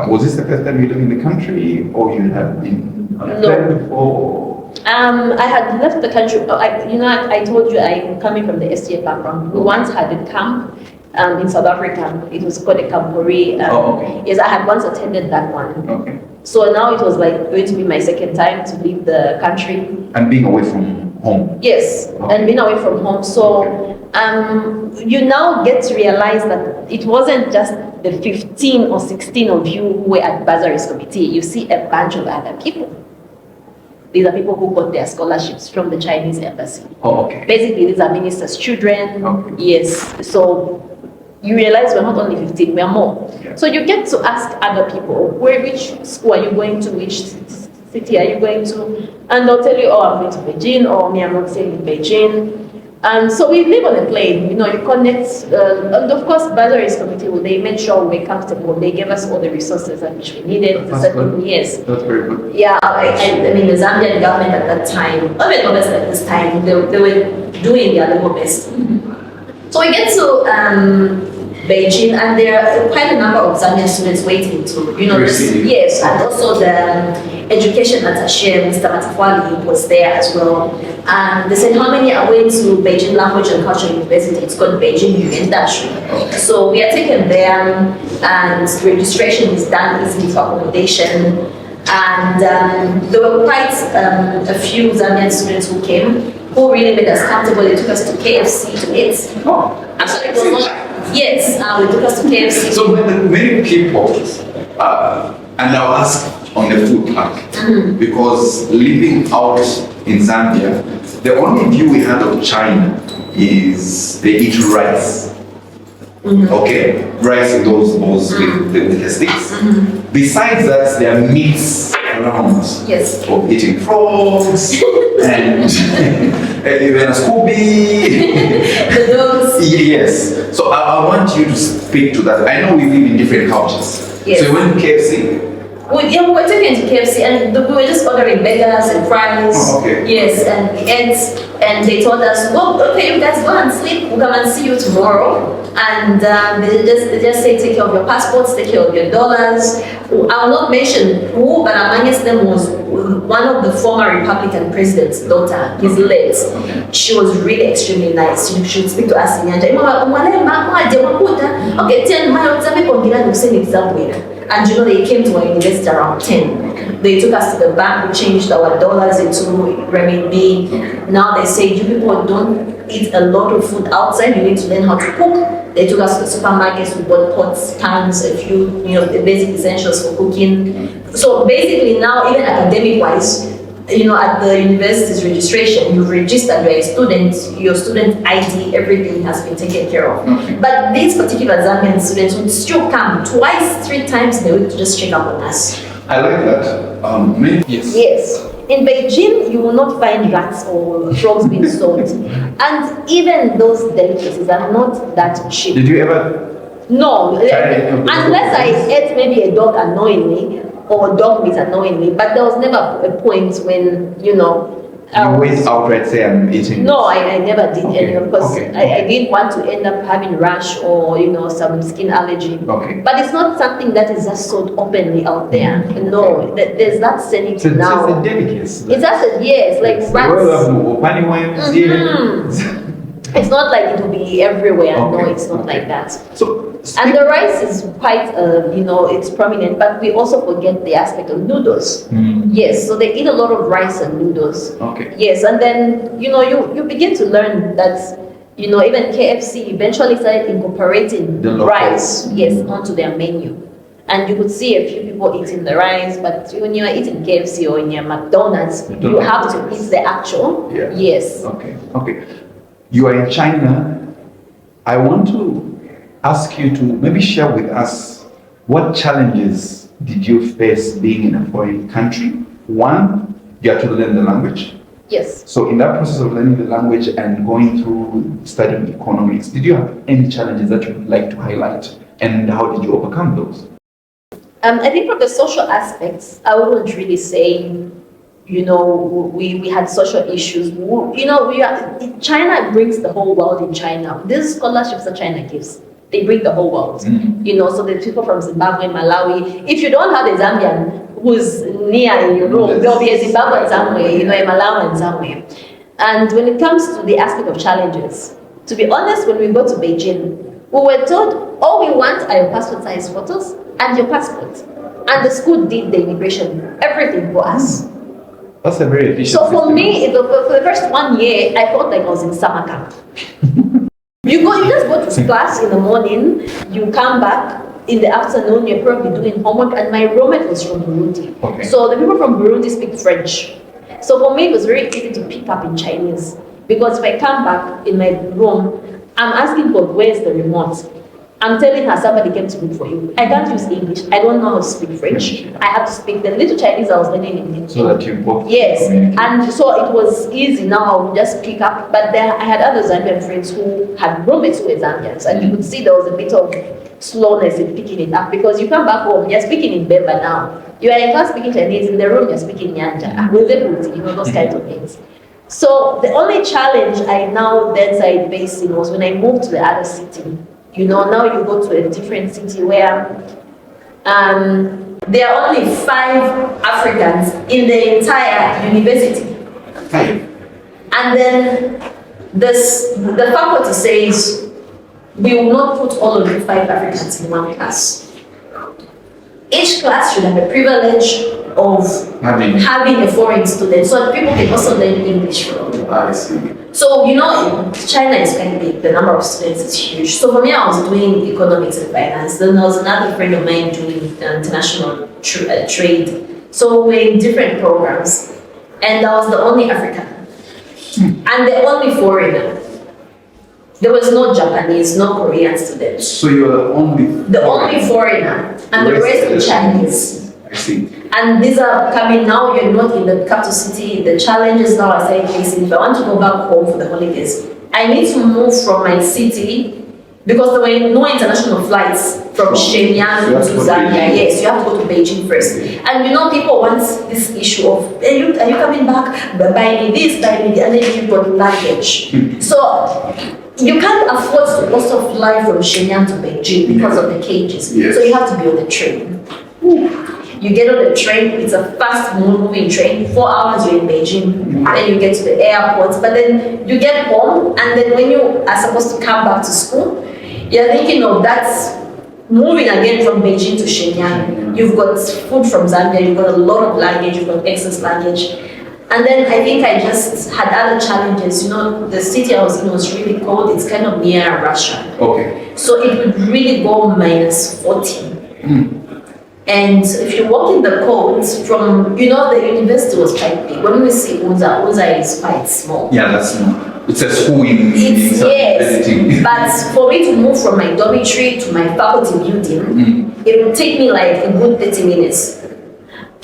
Was this the first time you lived in the country, or you have been on a plane before?
I had left the country. I told you I'm coming from the STA background. We once had a camp in South Africa. It was called a Kampori. Yes, I had once attended that one. Okay. So now it was like going to be my second time to leave the country. And
being away from home.
Yes, and being away from home. So you now get to realize that it wasn't just the 15 or 16 of you who were at Bursaries Committee. You see a bunch of other people. These are people who got their scholarships from the Chinese embassy. Basically, these are ministers' children. Yes. So you realize we're not only 15, we're more. Yeah. So you get to ask other people, which school are you going to, which city are you going to? And they'll tell you, oh, I'm going to Beijing, or me, I'm not staying in Beijing. And so we live on a plane, you connect, and of course, Bursaries Committee, they made sure we were comfortable. They gave us all the resources that which we needed.
That's very good.
Yeah, I mean, the Zambian government at that time, obviously at this time, they were doing their level best. So we get to Beijing, and there are quite a number of Zambian students waiting to, yes, and also the education attaché, Mr. Matafwali, was there as well. And they said, how many are going to Beijing Language and Culture University? It's called Beijing University. So we are taken there, and registration is done easily for accommodation. And there were quite a few Zambian students who came, who really made us comfortable. They took us to KFC to eat. Actually, it was not. Yes, they took us to KFC.
So many people, and I'll ask on the food part, because living out in Zambia, the only view we had of China is they eat rice. Okay, rice in those bowls with the sticks. Besides that, there are meats around.
Yes.
For eating frogs and even a Scooby.
The dogs.
Yes. So I want you to speak to that. I know we live in different cultures.
Yes.
So you went to KFC.
We were taken to KFC, and we were just ordering burgers and fries. Yes, and they told us, well, okay, you guys go and sleep. We'll come and see you tomorrow. And they just say, take care of your passports, take care of your dollars. I will not mention who, but amongst them was one of the former Republican president's daughter, his late. She was really extremely nice. She would speak to us in Yanja. Okay, 10 miles, and they came to our university around 10. They took us to the bank, we changed our dollars into renminbi. Now they say, you people don't eat a lot of food outside, you need to learn how to cook. They took us to the supermarkets, we bought pots, cans, a few, the basic essentials for cooking. So basically now, even academic-wise, at the university's registration, you've registered, you're a student, your student ID, everything has been taken care of. But these particular Zambian students would still come twice, 3 times in a week to just check up on us.
I like that. Yes.
Yes. In Beijing, you will not find rats or frogs being sold. And even those delicacies are not that cheap.
Did you ever?
No, unless I ate maybe a dog unknowingly or dog meat unknowingly, but there was never a point when,
You went outright say I'm eating.
No, I never did any because
Okay.
I didn't want to end up having rash or some skin allergy.
Okay.
But it's not something that is just sold openly out there. No, there's that sanity
So
now.
it's a delicacy.
It's just like rats. It's not like it will be everywhere. No, it's not like that.
So,
and the rice is quite, it's prominent, but we also forget the aspect of noodles. Yes, so they eat a lot of rice and noodles.
Okay.
Yes, and then, you begin to learn that, even KFC eventually started incorporating
the
rice, onto their menu. And you could see a few people eating the rice, but when you are eating KFC or in your McDonald's, you have to eat the actual.
Yeah.
Yes.
Okay. You are in China. I want to ask you to maybe share with us what challenges did you face being in a foreign country? One, you had to learn the language.
Yes.
So in that process of learning the language and going through studying economics, did you have any challenges that you would like to highlight? And how did you overcome those?
I think from the social aspects, I wouldn't really say we had social issues. China brings the whole world in China. These scholarships that China gives, they bring the whole world. So the people from Zimbabwe, Malawi, if you don't have a Zambian who's near in your room, there'll be a Zimbabwean somewhere, a Malawian somewhere. And when it comes to the aspect of challenges, to be honest, when we go to Beijing, we were told all we want are your passport size photos and your passport. And the school did the immigration, everything for us.
That's a very efficient
So for
system.
me, for the first 1 year, I felt like I was in summer camp. You just go to class in the morning, you come back in the afternoon, you're probably doing homework, and my roommate was from Burundi.
Okay.
So the people from Burundi speak French. So for me, it was very easy to pick up in Chinese. Because if I come back in my room, I'm asking God, where's the remote? I'm telling her somebody came to look for you. I can't use English. I don't know how to speak French. I have to speak the little Chinese I was learning in English.
So that you both
Yes,
communicate.
and so it was easy now. I would just pick up. But then I had other Zambian friends who had roommates who were Zambians, and you could see there was a bit of slowness in picking it up because you come back home, you're speaking in Bemba now. You are in class speaking Chinese, in the room you're speaking Nyanja, with those kinds of things. So the only challenge I now then started facing was when I moved to the other city. Now you go to a different city where there are only 5 Africans in the entire university.
5.
And then the faculty says, we will not put all of you 5 Africans in one class. Each class should have a privilege of having a foreign student so that people can also learn English from.
I see.
So, China is quite big, the number of students is huge. So for me, I was doing economics and finance. Then there was another friend of mine doing international trade. So we're in different programs. And I was the only African. And the only foreigner. There was no Japanese, no Korean students.
So you are the
only foreigner. And the rest are Chinese.
I see.
And these are coming now, you're not in the capital city. The challenges now are starting facing. If I want to go back home for the holidays, I need to move from my city because there were no international flights from Shenyang to Zambia. Yes, you have to go to Beijing first. And people want this issue of, are you coming back? Buy me this, buy me that, and then you've got luggage. So you can't afford to also fly from Shenyang to Beijing because of the cages.
Yes.
So you have to be on the train. You get on the train, it's a fast moving train, 4 hours you're in Beijing, then you get to the airport, but then you get home, and then when you are supposed to come back to school, you're thinking of that moving again from Beijing to Shenyang. You've got food from Zambia, you've got a lot of luggage, you've got excess luggage. And then I think I just had other challenges. The city I was in was really cold, it's kind of near Russia.
Okay.
So it would really go -40. And if you walk in the cold from, the university was quite big. When we see Uza is quite small.
Yeah, that's small. It's a school in
yes, but for me to move from my dormitory to my faculty building, it would take me like a good 30 minutes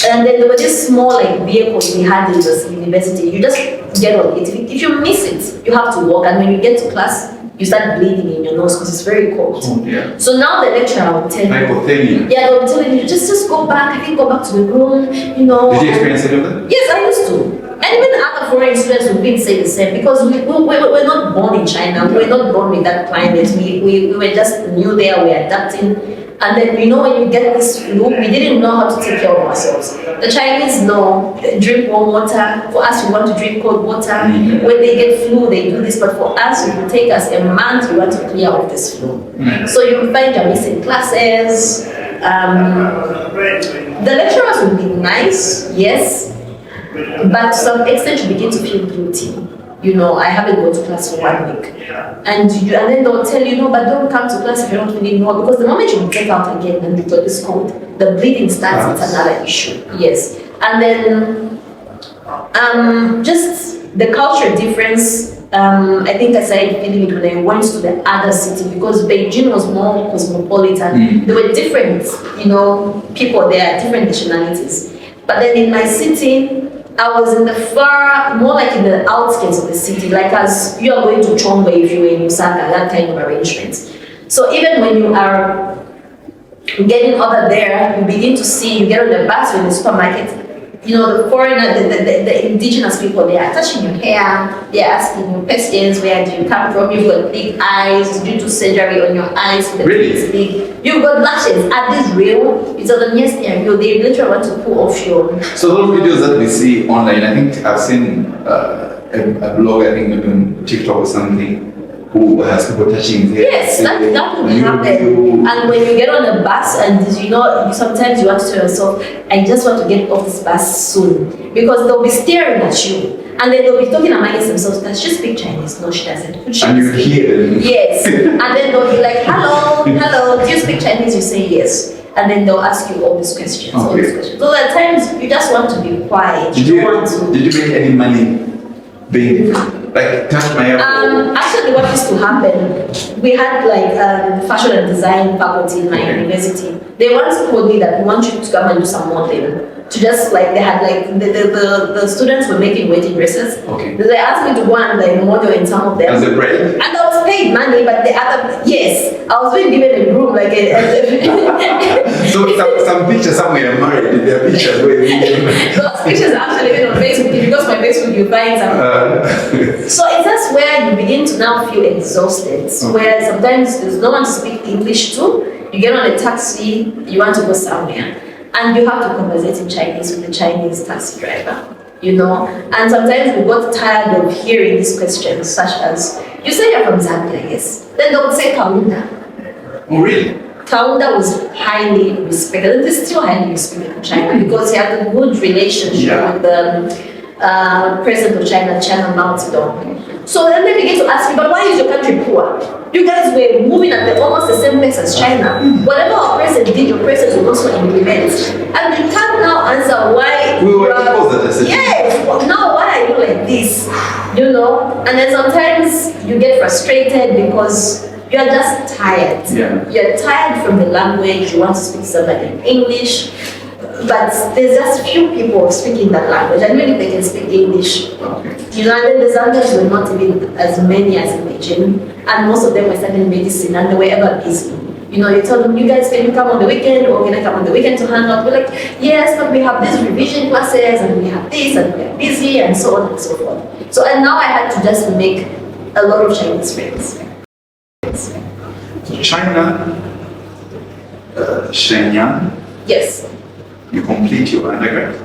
And then there were these small like vehicles we had in this university. You just get on it. If you miss it, you have to walk. And when you get to class, you start bleeding in your nose because it's very cold.
Oh, yeah.
So now the lecturer will tell you.
Hypothermia.
Yeah, they'll be telling you, just go back. I think go back to the room. You know.
Did you experience any of that?
Yes, I used to. And even other foreign students would be say the same because we're not born in China. We're not born with that climate. We were just new there. We're adapting. And then, you know, when you get this flu, we didn't know how to take care of ourselves. The Chinese know, drink warm water. For us, we want to drink cold water. Mm-hmm. When they get flu, they do this. But for us, it will take us a month. We want to clear off this flu. Mm-hmm. So you will find you're missing classes. The lecturers will be nice, yes. But to some extent, you begin to feel guilty. You know, I haven't gone to class for 1 week. And then they'll tell you, no, but don't come to class if you're not feeling well. Because the moment you get out again and you got this cold, the bleeding starts. It's another issue. Yes. And then just the cultural difference, I think I started feeling it when I went to the other city because Beijing was more cosmopolitan. There were different, you know, people there, different nationalities. But then in my city, I was in the more like in the outskirts of the city, like as you are going to Chombe if you were in Osaka, that kind of arrangement. So even when you are getting over there, you begin to see, you get on the bus or in the supermarket, you know, the foreigner, the indigenous people, they are touching your hair, they are asking you questions, where do you come from, you've got big eyes, due to surgery on your eyes, the
really?
big, you've got lashes, are these real? You tell them, yes, they are real, they literally want to pull off your...
So those videos that we see online, I think I've seen a blog, I think maybe on TikTok or something, who has people touching his hair.
Yes, that will happen. And when you get on a bus and you know, sometimes you want to tell yourself, I just want to get off this bus soon. Because they'll be staring at you. And then they'll be talking amongst themselves, does she speak Chinese? No, she doesn't.
And you hear them.
Yes. And then they'll be like, hello, do you speak Chinese? You say yes. And then they'll ask you all these questions.
Okay.
All these questions. So at times you just want to be quiet.
Did you make any money being different? Like touch my hair?
Actually, what used to happen, we had like fashion and design faculty in my university. They once told me that we want you to come and do some modeling. To just like, they had like, the students were making wedding dresses.
Okay.
They asked me to go and like model in some of them.
As a break?
And I was paid money, but the other, yes, I was being given a room like
So some pictures somewhere married, there are pictures where
those pictures are actually even on Facebook. If you go to my Facebook, you find some. So it's just where you begin to now feel exhausted. Okay. Where sometimes there's no one to speak English to. You get on a taxi, you want to go somewhere. And you have to conversate in Chinese with the Chinese taxi driver, you know. And sometimes we got tired of hearing these questions, such as, you say you're from Zambia, yes? Then they'll say Kaunda.
Oh, really?
Kaunda was highly respected, and it's still highly respected in China because he had a good relationship with the president of China Mao Zedong. So then they begin to ask me, but why is your country poor? You guys were moving at almost the same pace as China. Whatever our president did, your president will also implement. And you can't now answer why.
We were opposite.
Yes. Now why are you like this? You know. And then sometimes you get frustrated because you are just tired. Yeah. You're tired from the language. You want to speak to somebody in English. But there's just few people speaking that language, and even if they can speak English, you know, and then the Zambians were not even as many as in Beijing, and most of them were studying medicine, and they were ever busy. You know, you tell them, you guys can you come on the weekend, or can I come on the weekend to hang out? We're like, yes, but we have these revision classes, and we have this, and we're busy, and so on and so forth. So, and now I had to just make a lot of Chinese friends.
So China, Shenyang.
Yes.
You complete your undergrad.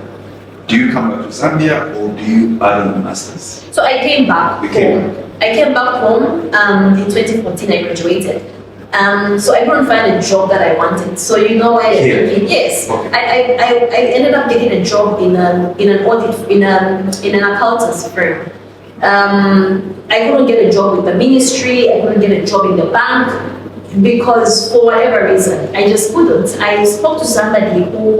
Do you come back to Zambia or do you add on the masters?
So I came back home. I came back home in 2014. I graduated. So I couldn't find a job that I wanted. So you know I yes. Okay. I ended up getting a job in an audit in an accountant's firm. I couldn't get a job with the ministry. I couldn't get a job in the bank. Because for whatever reason, I just couldn't. I spoke to somebody who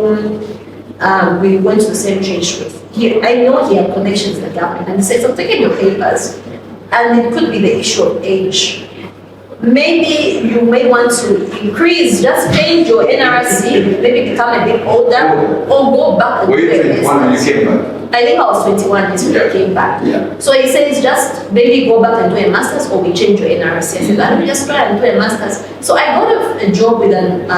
we went to the same church with. I know he had connections in the government, and he said, so I'm taking your papers. And it could be the issue of age. maybe you may want to increase, just change your NRC, maybe become a bit older, or go back and
Were you 21 when you came back?
I think I was 21 when I came back.
Yeah.
So he says just maybe go back and do a master's, or we change your NRC. I said, let me just try and do a master's. So I got a job with an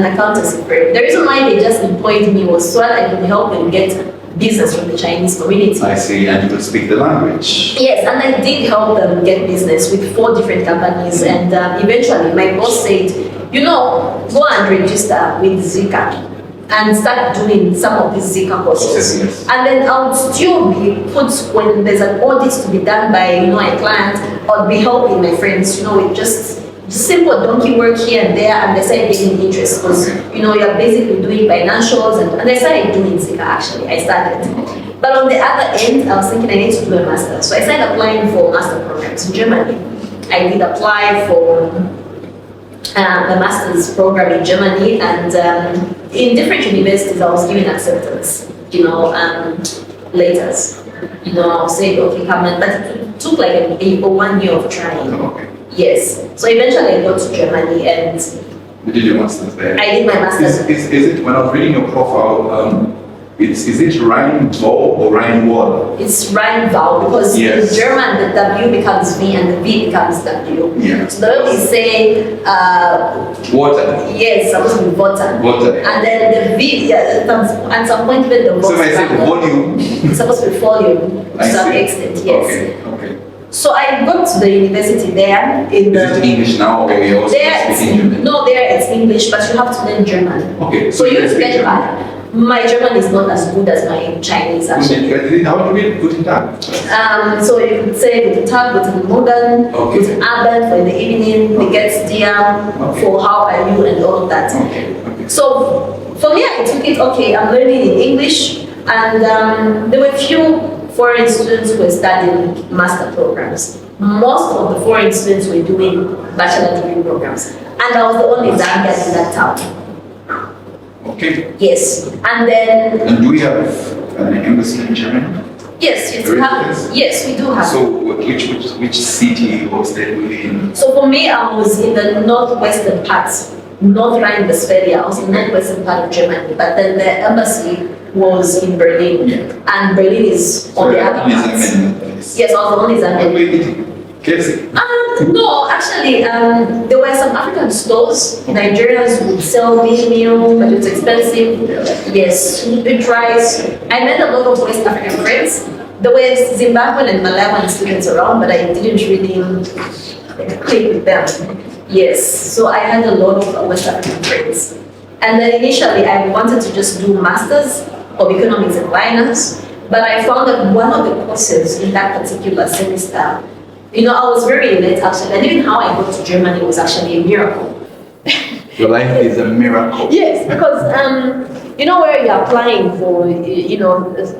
accountancy firm. The reason why they just employed me was so that I could help them get business from the Chinese community.
I see, and you could speak the language.
Yes, and I did help them get business with 4 different companies, and eventually my boss said, go and register with Zika and start doing some of these Zika courses.
Yes.
And then I would still be put, when there's an audit to be done by a client, I'd be helping my friends, with just simple donkey work here and there, and they started getting interest because you're basically doing financials, and I started doing Zika actually. I started. But on the other end, I was thinking I need to do a master. So I started applying for master programs in Germany. I did apply for the master's program in Germany, and in different universities I was given acceptance, letters. I said, okay, come in, but it took like a 1 year of trying.
Okay.
Yes. So eventually I got to Germany and
You did your master's there?
I did my master's.
Is it, when I was reading your profile, is it Rhein-Val or Rhein-Wall?
It's Rhein-Val because
Yes.
in German the W becomes V and the V becomes W.
Yeah.
So the way we say
Water.
yes, supposed to be water.
Water.
And then the V, at some point even the
So if I say volume,
it's supposed to be volume to
I
some
see.
extent, yes.
Okay.
So I got to the university there in the
Is it English now, or we also speaking German?
no, there it's English, but you have to learn German.
Okay.
So you
speak
get back. My German is not as good as my Chinese actually.
How do we put it down?
So you could say guten Tag, guten Morgen,
Okay.
guten Abend for in the evening, wie geht's dir, for how are you, and all of that.
Okay.
So for me, I took it, okay, I'm learning in English, and there were few foreign students who were studying master programs. Most of the foreign students were doing bachelor degree programs, and I was the only Zambian in that town.
Okay.
Yes, and then
And do we have an embassy in Germany?
yes,
Really?
we have. Yes, we do have.
So which city was that within?
So for me, I was in the northwestern parts, North Rhine-Westphalia. I was in the northwestern part of Germany, but then the embassy was in Berlin, and Berlin is on the other part. Yes, I was the only Zambian. No, actually, there were some African stores. Nigerians would sell beef meal, but it's expensive. Yes, good rice. I met a lot of West African friends. There were Zimbabwean and Malawian students around, but I didn't really click with them. Yes, so I had a lot of West African friends. And then initially, I wanted to just do masters of economics and finance, but I found that one of the courses in that particular semester, I was very late actually, and even how I got to Germany was actually a miracle.
Your life is a miracle.
Yes, because where you're applying for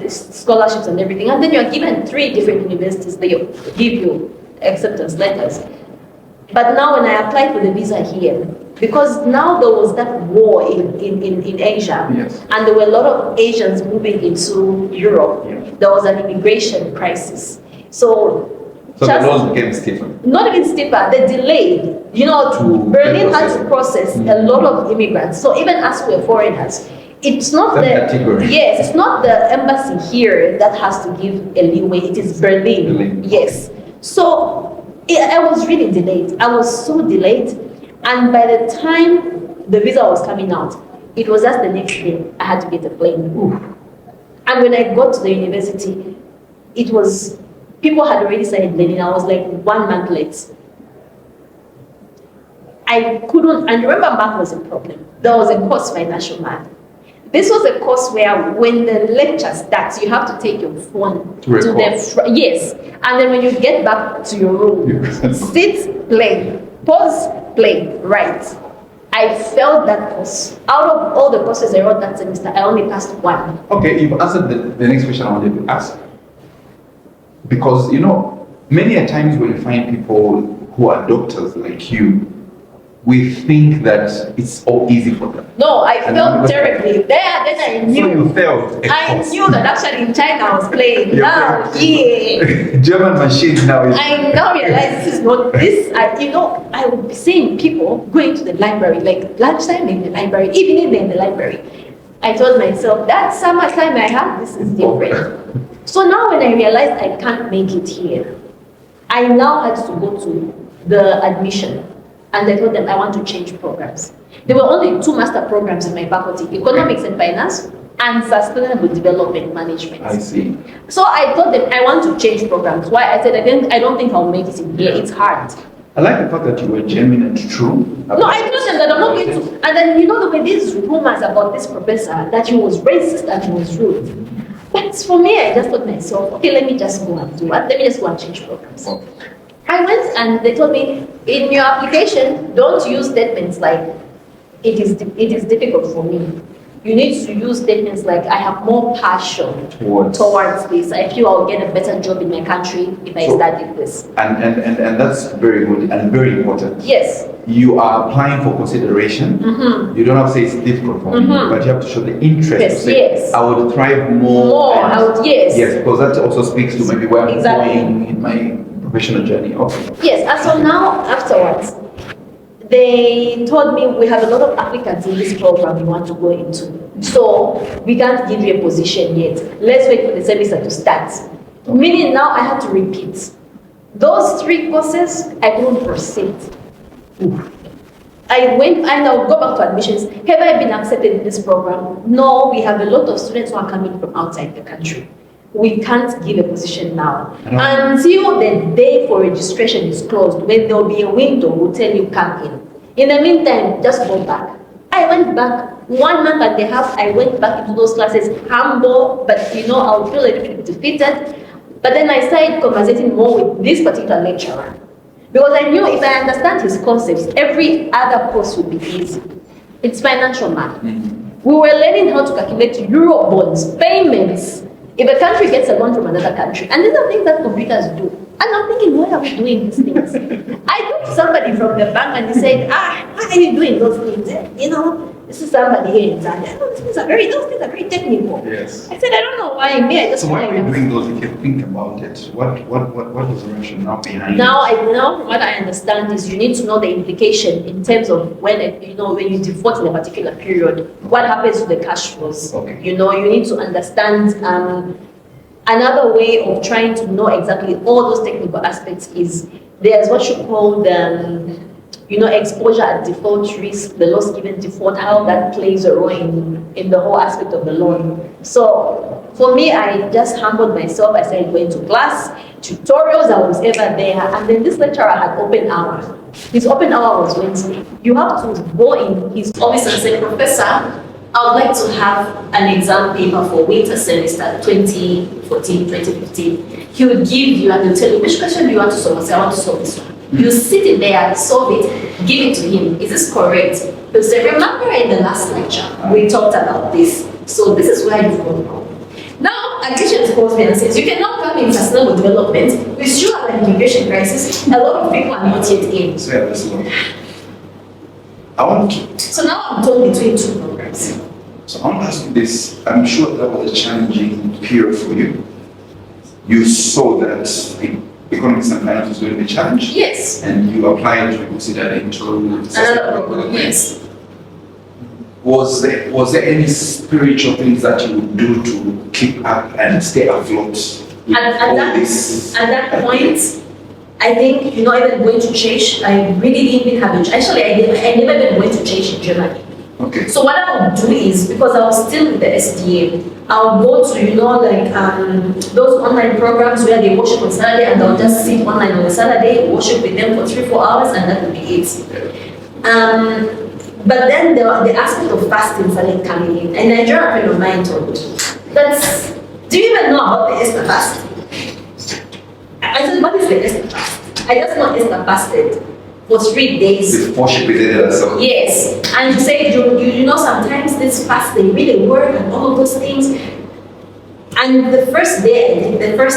scholarships and everything, and then you're given 3 different universities, they give you acceptance letters. But now when I applied for the visa here, because now there was that war in Asia,
Yes.
and there were a lot of Asians moving into Europe, there was an immigration crisis. So
the laws became stiffer.
Not even stiffer, they delayed. Berlin had to process a lot of immigrants. So even as we're foreigners, it's not it's not the embassy here that has to give a leeway, it is Berlin. Yes. So I was really delayed. I was so delayed. And by the time the visa was coming out, it was just the next day I had to get a plane. And when I got to the university, people had already started learning. I was like 1 month late. I couldn't, and remember math was a problem. There was a course, financial math. This was a course where when the lecture starts, you have to take your phone
to the
yes. And then when you get back to your room, sit, play, pause, play, write. I failed that course. Out of all the courses I wrote that semester, I only passed 1.
Okay, you've answered the next question I wanted to ask. Because, many a times when you find people who are doctors like you, we think that it's all easy for them.
No, I felt terribly. Then I
So
knew.
you felt.
I knew that actually in China I was playing.
You
Now, yeah.
German machine now is.
I now realize this is not this. I would be seeing people going to the library, like lunchtime in the library, evening in the library. I told myself that summer time I have, this is different. So now when I realized I can't make it here, I now had to go to the admission. And I told them I want to change programs. There were only 2 master programs in my faculty, Economics and Finance and Sustainable Development Management.
I see.
So I told them I want to change programs. Why? I said, I don't think I'll make it in here. It's hard.
I like the fact that you were genuine and true.
No, I told them that I'm not going to. And then, the way these rumors about this professor, that he was racist and he was rude. But for me, I just thought myself, okay, let me just go and do what? Let me just go and change programs. I went and they told me, in your application, don't use statements like, it is difficult for me. You need to use statements like, I have more passion towards this. I feel I'll get a better job in my country if I study this.
And that's very good and very important.
Yes.
You are applying for consideration.
Mm-hmm.
You don't have to say it's difficult for me, but you have to show the interest.
Yes,
to say,
yes.
I would thrive more.
Yes.
Yes, because that also speaks to maybe where I'm
Exactly.
going in my professional journey. Okay.
Yes, and so now afterwards, they told me we have a lot of applicants in this program we want to go into. So we can't give you a position yet. Let's wait for the semester to start. Meaning now I had to repeat. Those 3 courses, I couldn't proceed. I went and I'll go back to admissions. Have I been accepted in this program? No, we have a lot of students who are coming from outside the country. We can't give a position now. Until the day for registration is closed, when there will be a window, we'll tell you come in. In the meantime, just go back. I went back 1 month and a half. I went back into those classes, humble, but I would feel a little bit defeated. But then I started conversating more with this particular lecturer. Because I knew if I understand his concepts, every other course would be easy. It's financial math. We were learning how to calculate euro bonds, payments, if a country gets a loan from another country. And these are things that computers do. And I'm thinking, why are we doing these things? I talked to somebody from the bank and he said, why are you doing those things? This is somebody here in Zambia. Those things are very technical.
Yes.
I said, I don't know why.
So why are you doing those? If you think about it, what is the rationale behind
now,
it?
Now, from what I understand is you need to know the implication in terms of when you default in a particular period, what happens to the cash flows.
Okay.
You need to understand. Another way of trying to know exactly all those technical aspects is there's what you call the exposure at default risk, the loss given default, how that plays a role in the whole aspect of the loan. So for me, I just humbled myself. I started going to class, tutorials, I was ever there. And then this lecturer had open hour. His open hour was Wednesday. You have to go in his office and say, Professor, I would like to have an exam paper for winter semester 2014, 2015. He would give you and he'll tell you, which question do you want to solve? I say, I want to solve this one. You sit in there, solve it, give it to him. Is this correct? He'll say, remember in the last lecture, we talked about this. So this is where you've gone wrong. Now, additions calls me and says, you cannot come in sustainable development. We still have an immigration crisis. A lot of people are not yet in. So now I'm torn between 2 programs.
So I want to ask you this. I'm sure that was a challenging period for you. You saw that economics and finance was going to be a challenge.
Yes.
And you applied to consider into
Yes.
Was there any spiritual things that you would do to keep up and stay afloat?
At that point, I think, even going to church, I really didn't even have a church. Actually, I never even went to church in Germany.
Okay.
So what I would do is, because I was still with the SDA, I'll go to, those online programs where they worship on Saturday, and I'll just sit online on a Saturday, worship with them for 3-4 hours, and that would be it. But then the aspect of fasting started coming in. And Nigerian friend of mine told me, do you even know about the Esther fast? I said, what is the Esther fast? I just know Esther fasted for 3 days.
Before she presented herself.
Yes. And you say, sometimes this fast, they really work and all of those things. And the first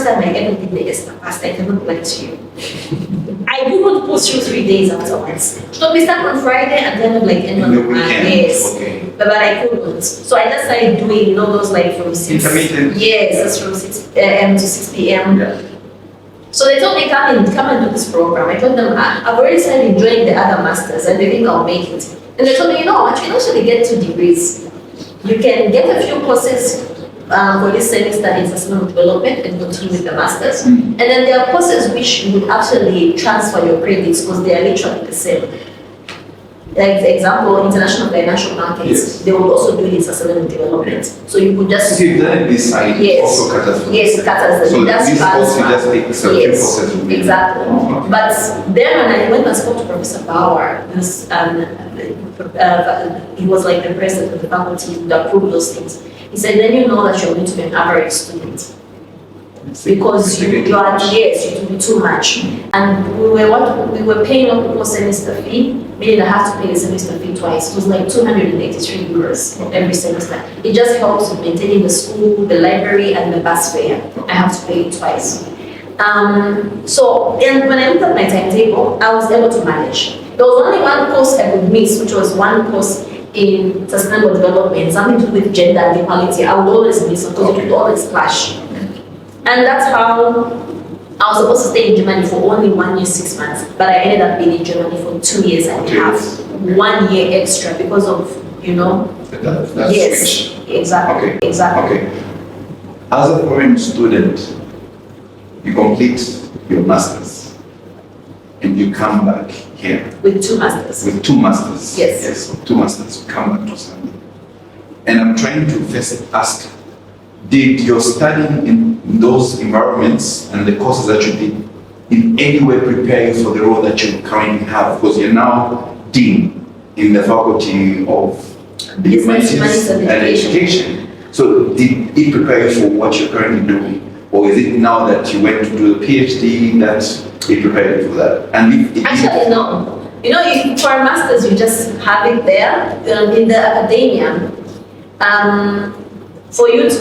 time I ever did the Esther fast, I cannot lie to you. I I couldn't push through 3 days afterwards. She told me start on Friday and then like end on
The weekend.
Yes.
Okay.
But I couldn't. So I just started doing, those like from 6.
Intermittent.
Yes, that's from 6 a.m. to 6 p.m.
Yeah.
So they told me, come and do this program. I told them, I've already started enjoying the other masters and they think I'll make it. And they told me, you can actually get 2 degrees. You can get a few courses for this semester in sustainable development and continue with the masters. And then there are courses which would actually transfer your credits because they are literally the same. Like for example, international financial markets,
Yes.
they will also do it in sustainable development. So you could just
So you've done it this side,
Yes.
also caters for
Yes, it caters.
So
That's
this course you
transfer.
just take some few courses with you.
Exactly.
Oh,
But then when I went and spoke to Professor Bauer, this, he was like the president of the faculty that approved those things. He said, then you know that you're going to be an average student. Because you are, yes, it will be too much. And we were paying what we call semester fee, meaning I have to pay the semester fee twice. It was like 283 euros every semester. It just helps with maintaining the school, the library, and the bus fare. I have to pay it twice. And when I looked at my timetable, I was able to manage. There was only one course I could miss, which was one course in sustainable development, something to do with gender and equality. I would always miss because it would always clash. And that's how I was supposed to stay in Germany for only 1 year, 6 months, but I ended up being in Germany for 2 years and a half, 1 year extra because of,
That's
yes,
switch.
exactly,
Okay.
exactly.
Okay. As a foreign student, you complete your masters and you come back here
With 2 masters.
with 2 masters.
Yes.
Yes, with 2 masters, you come back to Zambia. And I'm trying to first ask, did your studying in those environments and the courses that you did in any way prepare you for the role that you currently have? Because you're now dean in the faculty of the humanities and education. So did it prepare you for what you're currently doing? Or is it now that you went to do a PhD that it prepared you for that? And if it
Actually, no. For a master's, you just have it there. In the academia, for you to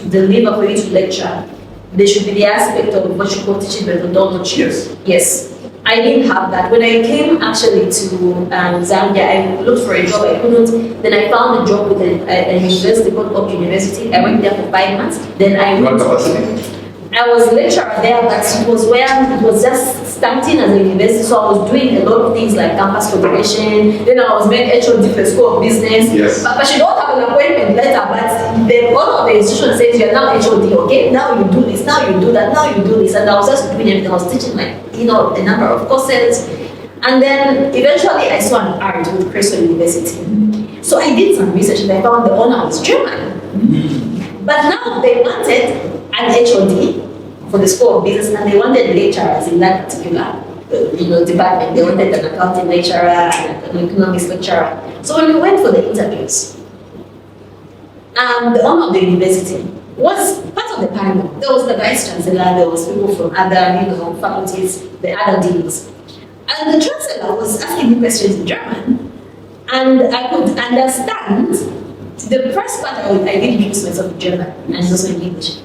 deliver, for you to lecture, there should be the aspect of what you call teaching methodology.
Yes.
Yes. I didn't have that. When I came actually to Zambia, I looked for a job, I couldn't. Then I found a job with a university called Chreso University. I went there for 5 months. Then I
What
went
capacity?
I was a lecturer there, but it was just starting as a university, so I was doing a lot of things like campus coordination. Then I was made HOD for School of Business.
Yes.
But she don't have an appointment letter, but one of the institutions says you're now HOD, okay? Now you do this, now you do that, now you do this. And I was just doing everything. I was teaching a number of courses. And then eventually I saw an art with Chreso University. So I did some research and I found the owner was German. But now they wanted an HOD for the School of Business, and they wanted lecturers in that particular department. They wanted an accounting lecturer and an economics lecturer. So when we went for the interviews, the owner of the university was part of the panel. There was the vice chancellor, there was people from other faculties, the other deans. And the chancellor was asking me questions in German, and I could understand. The first part I did introduce myself in German and also in English.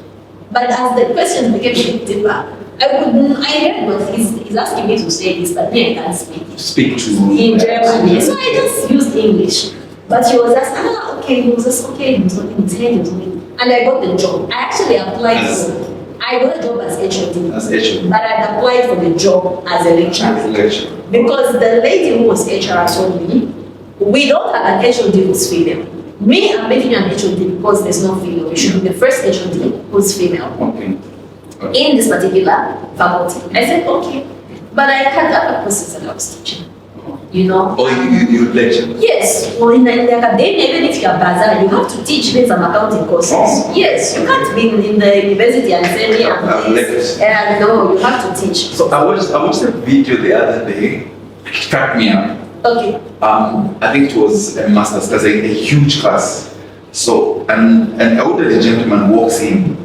But as the questions became a bit deeper, I heard what he's asking me to say this, but me I can't speak
to
in German. So I just used English. But he was just, okay, he was just okay, he was nothing, and I got the job. I actually applied I got a job as HOD. But I applied for the job as a lecturer. Because the lady who was HR told me, we don't have an HOD who's female. Me, I'm making you an HOD because there's no female. You should be the first HOD who's female.
Okay.
In this particular faculty. I said, okay. But I had other courses that I was teaching.
Or you lecture?
Yes. Well, in the academia, even if you are bazaar, you have to teach me some accounting courses.
Oh.
Yes. You can't be in the university and say me and no, you have to teach.
So I watched a video the other day. It cracked me up.
Okay.
I think it was a master's class, a huge class. So an elderly gentleman walks in,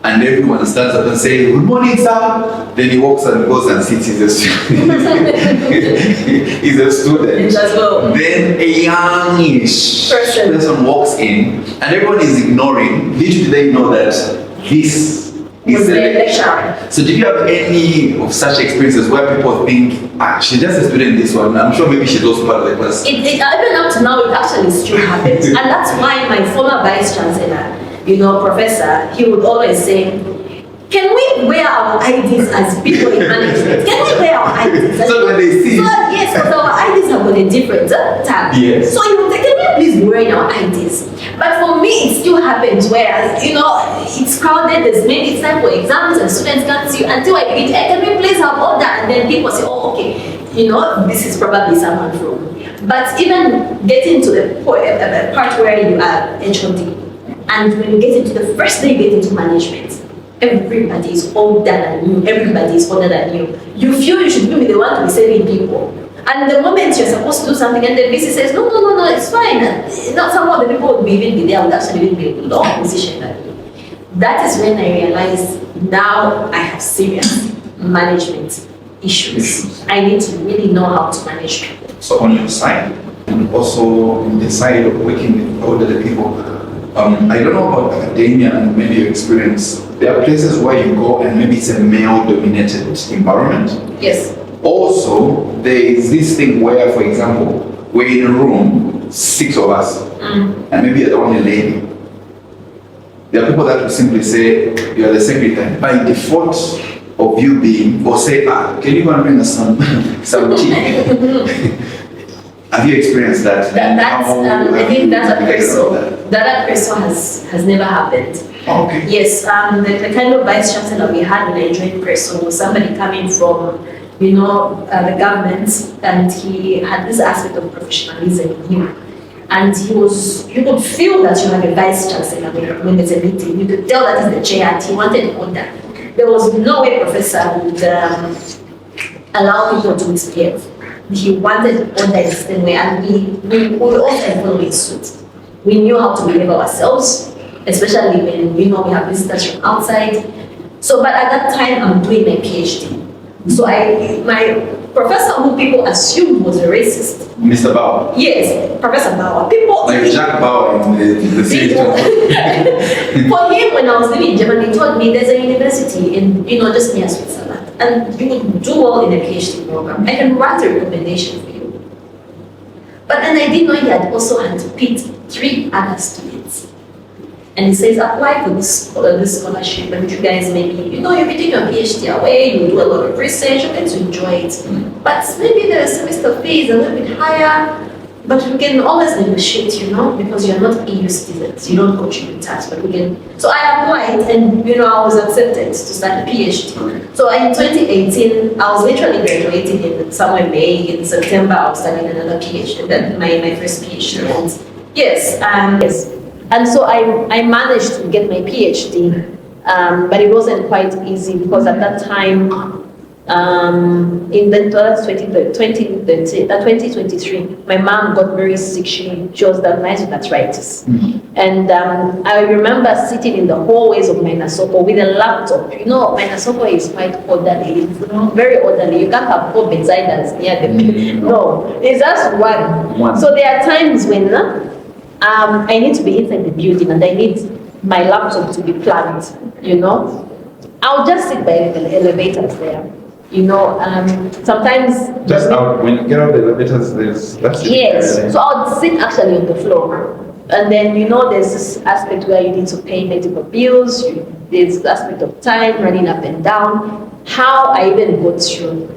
and everyone stands up and says, "Good morning, sir." Then he walks and goes and sits. He's a student. He's a student.
As well.
Then a youngish person walks in, and everyone is ignoring. Little do they know that this
Was the lecturer.
So did you have any of such experiences where people think, she's just a student this one, I'm sure maybe she's also part of the class?
Even up to now, it actually still happens. And that's why my former vice chancellor, professor, he would always say, can we wear our IDs as people in management? Can we wear our IDs?
So when they see.
Yes, because our IDs have got a different tag.
Yes.
So you would say, can we please be wearing our IDs? But for me, it still happens where, it's crowded, it's time for exams and students can't see you until I read, can we please have all that? And then people say, oh, okay, this is probably someone from. But even getting to the part where you are HOD, and when you get into the first day you get into management, everybody is older than you, everybody is older than you. You feel you should be the one to be saving people. And the moment you're supposed to do something and the VC says, no, it's fine. Not some of the people would even be there, would actually be in a low position than you. That is when I realized now I have serious management issues. I need to really know how to manage people.
So on your side, and also in the side of working with older people, I don't know about academia and maybe your experience. There are places where you go and maybe it's a male-dominated environment.
Yes.
Also, there is this thing where, for example, we're in a room, 6 of us, and maybe you're the only lady. There are people that will simply say, you are the secretary. By default of you being, or say, can you go and bring us some tea? Have you experienced that?
I think that's at Chreso. That at Chreso has never happened.
Okay.
Yes, the kind of vice chancellor we had when I joined Chreso was somebody coming from, the government, and he had this aspect of professionalism in him. And you could feel that you had a vice chancellor when there's a meeting. You could tell that he's the chair, and he wanted order. There was no way professor would allow people to misbehave. He wanted order in the same way, and we also follow his suit. We knew how to behave ourselves, especially when we have visitors from outside. So, but at that time, I'm doing my PhD. So my professor, who people assumed was a racist.
Mr. Bauer?
Yes, Professor Bauer. People
like Jack Bauer in the series.
For him, when I was living in Germany, he told me there's a university in, just near Switzerland, and you would do well in a PhD program. I can write a recommendation for you. But then I didn't know he had also had to pick 3 other students. And he says, apply for this scholarship, and you guys maybe, you'll be doing your PhD away, you do a lot of research, you're going to enjoy it. But maybe the semester fee is a little bit higher, but we can always negotiate, because you're not EU citizens, you don't contribute tax, but we can. So I applied, and I was accepted to start a PhD. So in 2018, I was literally graduating in somewhere May. In September, I was starting another PhD, then my first PhD. Yes. And so I managed to get my PhD, but it wasn't quite easy because at that time, in the 2023, my mom got very sick. She was diagnosed with arthritis. And I remember sitting in the hallways of Mainasoko with a laptop. Mainasoko is quite orderly, very orderly. You can't have 4 bedsiders near them. No, it's just one. So there are times when I need to be inside the building and I need my laptop to be plugged, I'll just sit by the elevators there. Sometimes
just out when you get out the elevators, that's
yes. So I'll sit actually on the floor, and then there's this aspect where you need to pay medical bills. There's this aspect of time running up and down. How I even got through,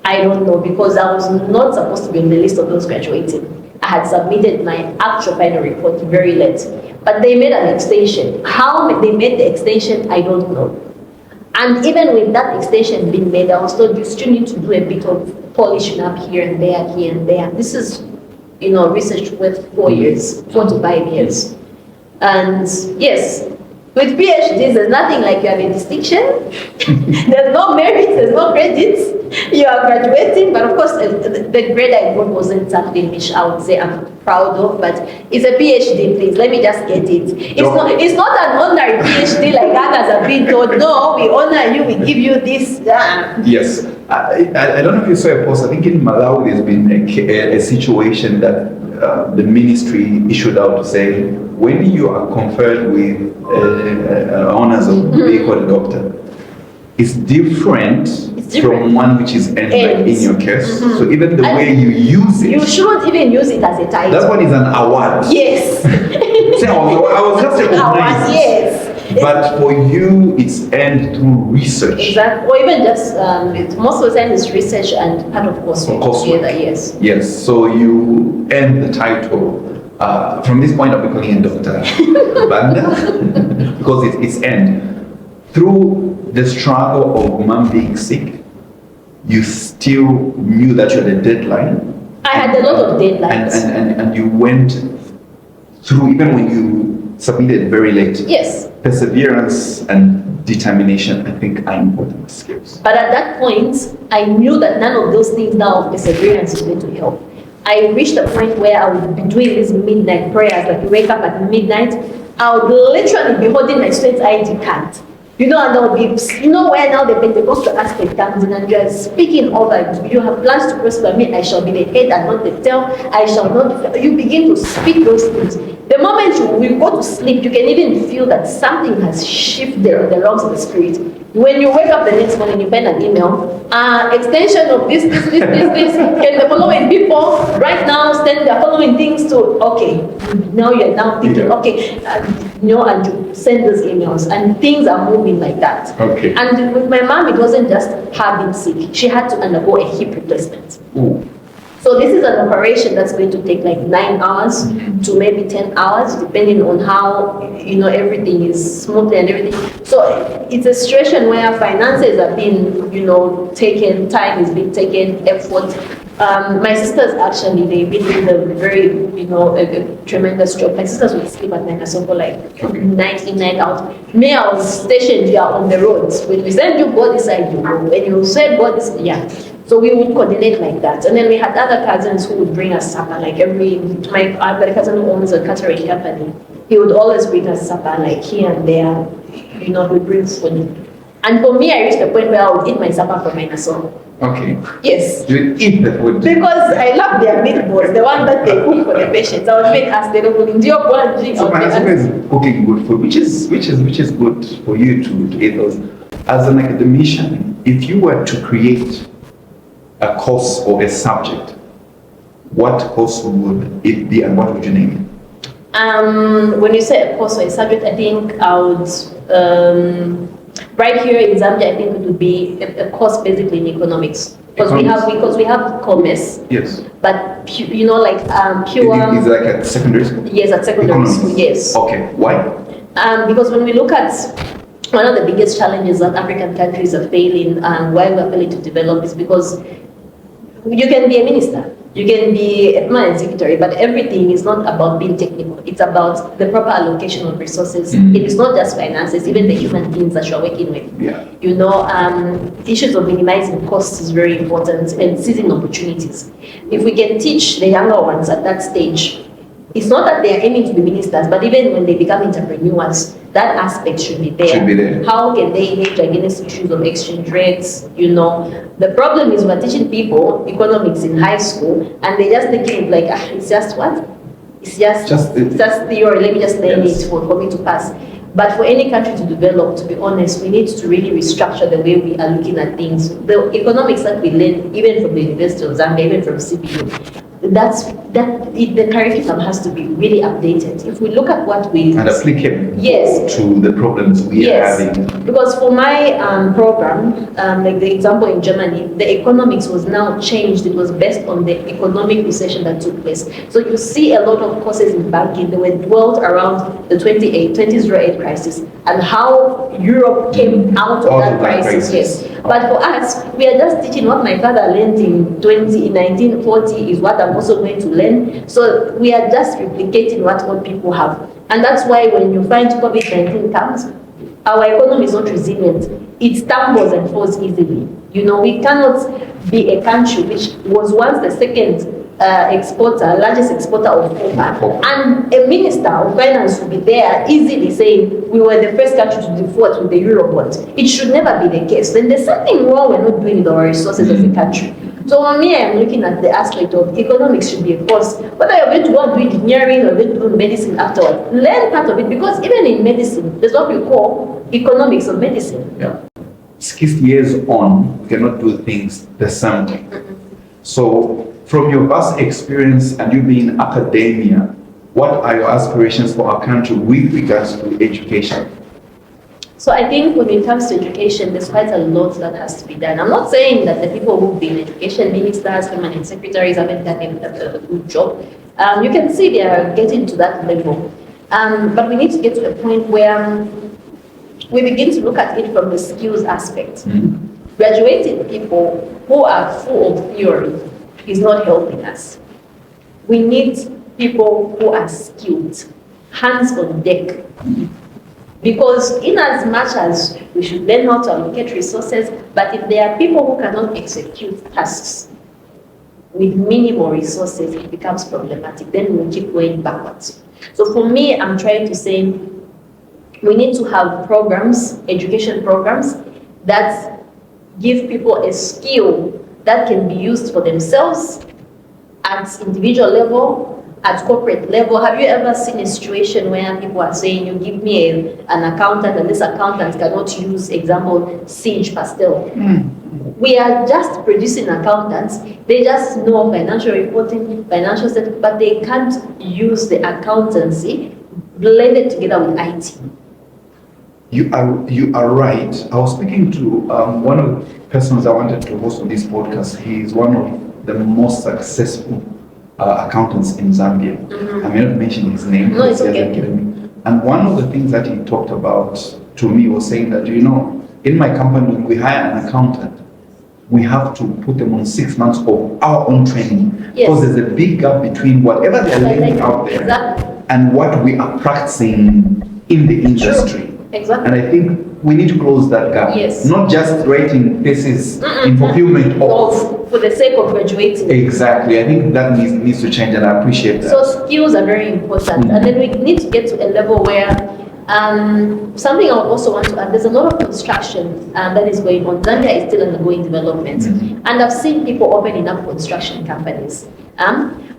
I don't know, because I was not supposed to be on the list of those graduating. I had submitted my actual final report very late, but they made an extension. How they made the extension, I don't know. And even with that extension being made, I was told you still need to do a bit of polishing up here and there, here and there. This is, research worth 4 to 5 years. And yes, with PhDs, there's nothing like you have a distinction. There's no merit, there's no credits. You are graduating, but of course, the grade I got wasn't something which I would say I'm proud of, but it's a PhD, please, let me just get it. It's not an honorary PhD like others have been told, no, we honor you, we give you this.
Yes. I don't know if you saw a post, I think in Malawi there's been a situation that the ministry issued out to say, when you are conferred with honors of being called a doctor, it's different from one which is end, like in your case. So even the way you use it,
you shouldn't even use it as a title.
That one is an award.
Yes.
See, I was just recognized.
Yes.
But for you, it's earned through research.
Exactly. Or even just most of the time it's research and part of coursework together. Yes.
Yes. So you earn the title. From this point, I'll be calling it Dr. Banda because it's earned through the struggle of mom being sick. You still knew that you had a deadline.
I had a lot of deadlines.
And you went through, even when you submitted very late.
Yes.
Perseverance and determination, I think, are important skills.
But at that point, I knew that none of those things now of perseverance is going to help. I reached a point where I would be doing these midnight prayers, like you wake up at midnight. I would literally be holding my student's ID card. And there will be, where now the Pentecostal aspect comes in and you are speaking over, you have plans to prosper me, I shall be the head and not the tail, I shall not, you begin to speak those things. The moment you go to sleep, you can even feel that something has shifted on the realms of the spirit. When you wake up the next morning, you find an email, extension of this, can the following people right now send the following things to, okay, now you're now thinking, okay, and you send those emails, and things are moving like that.
Okay.
And with my mom, it wasn't just her being sick. She had to undergo a hip replacement.
Ooh.
So this is an operation that's going to take like 9 hours to maybe 10 hours, depending on how, everything is smoothly and everything. So it's a situation where finances are being, taken, time is being taken, effort. My sisters actually, they really did a very, a tremendous job. My sisters would sleep at night, so for like night in, night out. Me, I was stationed here on the roads. When we send you go this side, you go. When you said go this, yeah. So we would coordinate like that. And then we had other cousins who would bring us supper, like I've got a cousin who owns a catering company. He would always bring us supper, like here and there, he would bring food. And for me, I reached the point where I would eat my supper from my naso.
Okay.
Yes.
You would eat the food?
Because I love their meatballs, the one that they cook for the patients. I was being asked, they don't drink.
So my husband is cooking good food, which is good for you to eat those. As an academician, if you were to create a course or a subject, what course would it be and what would you name it?
When you say a course or a subject, I think I would, right here in Zambia, I think it would be a course basically in economics. Because we have commerce.
Yes.
But pure.
Is it like at secondary school?
Yes, at secondary school, yes.
Okay, why?
Because when we look at one of the biggest challenges that African countries are failing and why we're failing to develop is because you can be a minister, you can be a permanent secretary, but everything is not about being technical. It's about the proper allocation of resources. It is not just finances, even the human beings that you're working with.
Yeah.
Issues of minimizing costs is very important and seizing opportunities. If we can teach the younger ones at that stage, it's not that they are aiming to be ministers, but even when they become entrepreneurs, that aspect should be there.
Should be there.
How can they hedge against issues of exchange rates? The problem is we're teaching people economics in high school, and they just thinking like, it's just what? It's just theory. Let me just learn it for me to pass. But for any country to develop, to be honest, we need to really restructure the way we are looking at things. The economics that we learn, even from the University of Zambia, even from CBU, the curriculum has to be really updated. If we look at what we...
And applicable
yes.
to the problems we are having.
Because for my program, like the example in Germany, the economics was now changed. It was based on the economic recession that took place. So you see a lot of courses in banking that were dwelt around the 2008 crisis and how Europe came out of that crisis. Yes. But for us, we are just teaching what my father learned in 1940 is what I'm also going to learn. So we are just replicating what old people have. And that's why when you find COVID-19 comes, our economy is not resilient. It stumbles and falls easily. We cannot be a country which was once the second largest exporter of copper, and a minister of finance will be there easily saying we were the first country to default with the Eurobond. It should never be the case. Then there's something wrong we're not doing with our resources as a country. So for me, I'm looking at the aspect of economics should be a course. Whether you're going to go and do engineering or going to do medicine afterwards, learn part of it, because even in medicine, there's what we call economics of medicine.
Yeah. 60 years on, we cannot do things the same way. So, from your vast experience and you being in academia, what are your aspirations for our country with regards to education?
So I think when it comes to education, there's quite a lot that has to be done. I'm not saying that the people who've been education ministers, permanent secretaries haven't done a good job. You can see they are getting to that level. But we need to get to a point where we begin to look at it from the skills aspect. Graduating people who are full of theory is not helping us. We need people who are skilled, hands on deck. Because in as much as we should learn how to allocate resources, but if there are people who cannot execute tasks with minimal resources, it becomes problematic. Then we'll keep going backwards. So for me, I'm trying to say we need to have programs, education programs, that give people a skill that can be used for themselves at individual level, at corporate level. Have you ever seen a situation where people are saying, you give me an accountant and this accountant cannot use, example, Siege Pastel? We are just producing accountants. They just know financial reporting, financial statement, but they can't use the accountancy blended together with IT.
You are right. I was speaking to one of the persons I wanted to host on this podcast. He is one of the most successful accountants in Zambia. I may not mention his name.
No, it's okay.
And one of the things that he talked about to me was saying that, you know, in my company, when we hire an accountant, we have to put them on 6 months of our own training.
Yes.
Because there's a big gap between whatever they're learning out there and what we are practicing in the industry.
True. Exactly.
And I think we need to close that gap.
Yes.
Not just writing thesis in fulfillment of.
For the sake of graduating.
Exactly. I think that needs to change, and I appreciate that.
So skills are very important. And then we need to get to a level where something I would also want to add, there's a lot of construction that is going on. Zambia is still undergoing development. And I've seen people opening up construction companies.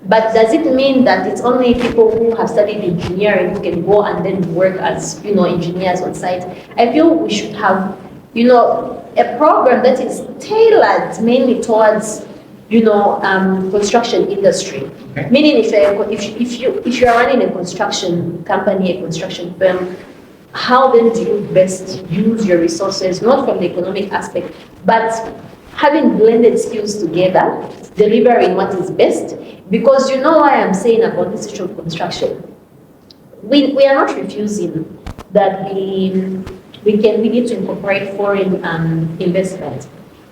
But does it mean that it's only people who have studied engineering who can go and then work as, engineers on site? I feel we should have, a program that is tailored mainly towards, construction industry. Okay. Meaning, if you're running a construction company, a construction firm, how then do you best use your resources, not from the economic aspect, but having blended skills together, delivering what is best? Because you know why I'm saying about this issue of construction. We are not refusing that we need to incorporate foreign investment.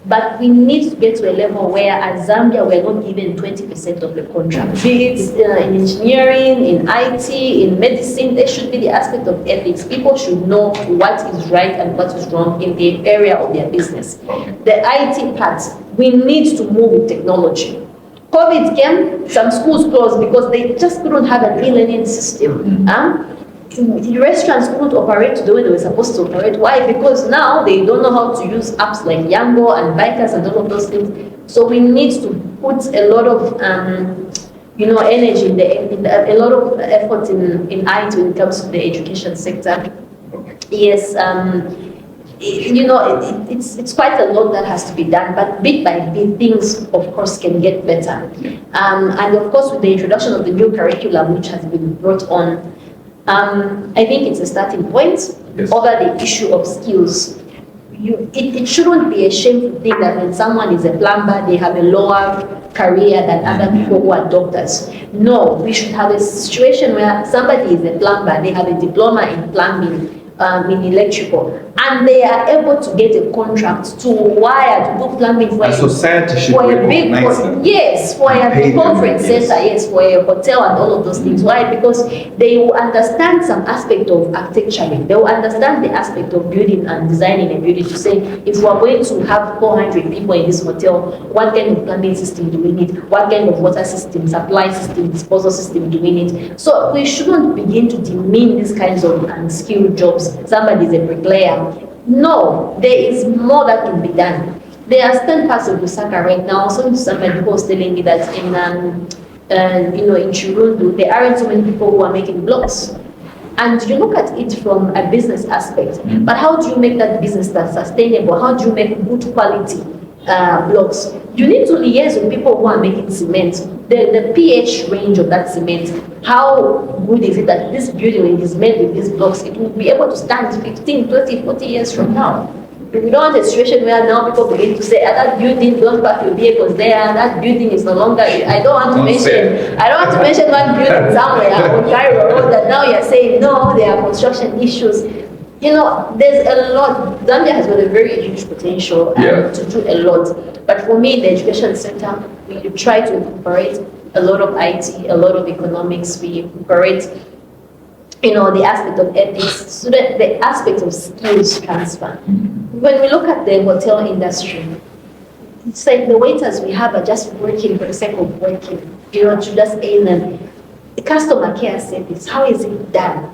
But we need to get to a level where, as Zambia, we're not given 20% of the contract. Be it in engineering, in IT, in medicine, there should be the aspect of ethics. People should know what is right and what is wrong in the area of their business. The IT part, we need to move with technology. COVID came, some schools closed because they just couldn't have an e-learning system. The restaurants couldn't operate the way they were supposed to operate. Why? Because now they don't know how to use apps like Yango and Bikers and all of those things. So we need to put a lot of energy a lot of effort in IT when it comes to the education sector. Yes, it's quite a lot that has to be done, but bit by bit things of course can get better. And of course with the introduction of the new curriculum which has been brought on, I think it's a starting point. Yes. Over the issue of skills. It shouldn't be a shameful thing that when someone is a plumber, they have a lower career than other people who are doctors. No, we should have a situation where somebody is a plumber, they have a diploma in plumbing, in electrical, and they are able to get a contract to wire, to do plumbing for
society should
for a big for a conference center,
yes,
for a hotel and all of those things. Why? Because they will understand some aspect of architecture. They will understand the aspect of building and designing a building to say, if we are going to have 400 people in this hotel, what kind of plumbing system do we need? What kind of water system, supply system, disposal system do we need? So we shouldn't begin to demean these kinds of unskilled jobs. Somebody is a bricklayer. No, there is more that can be done. There are certain parts of Lusaka right now. Somebody was telling me that in Chirundu, there aren't so many people who are making blocks. And you look at it from a business aspect, but how do you make that business that's sustainable? How do you make good quality blocks? You need to liaise with people who are making cement. The pH range of that cement, how good is it that this building is made with these blocks? It will be able to stand 15, 20, 40 years from now. We don't want a situation where now people begin to say, that building, don't park your vehicles there, that building is no longer, I don't want to mention one building somewhere on Cairo Road that now you're saying, no, there are construction issues. There's a lot. Zambia has got a very huge potential to do a lot. But for me, the education sector, we try to incorporate a lot of IT, a lot of economics, we incorporate the aspect of ethics, so that the aspect of skills transfer. When we look at the hotel industry, it's like the waiters we have are just working for the sake of working, to just aim them. The customer care service, how is it done?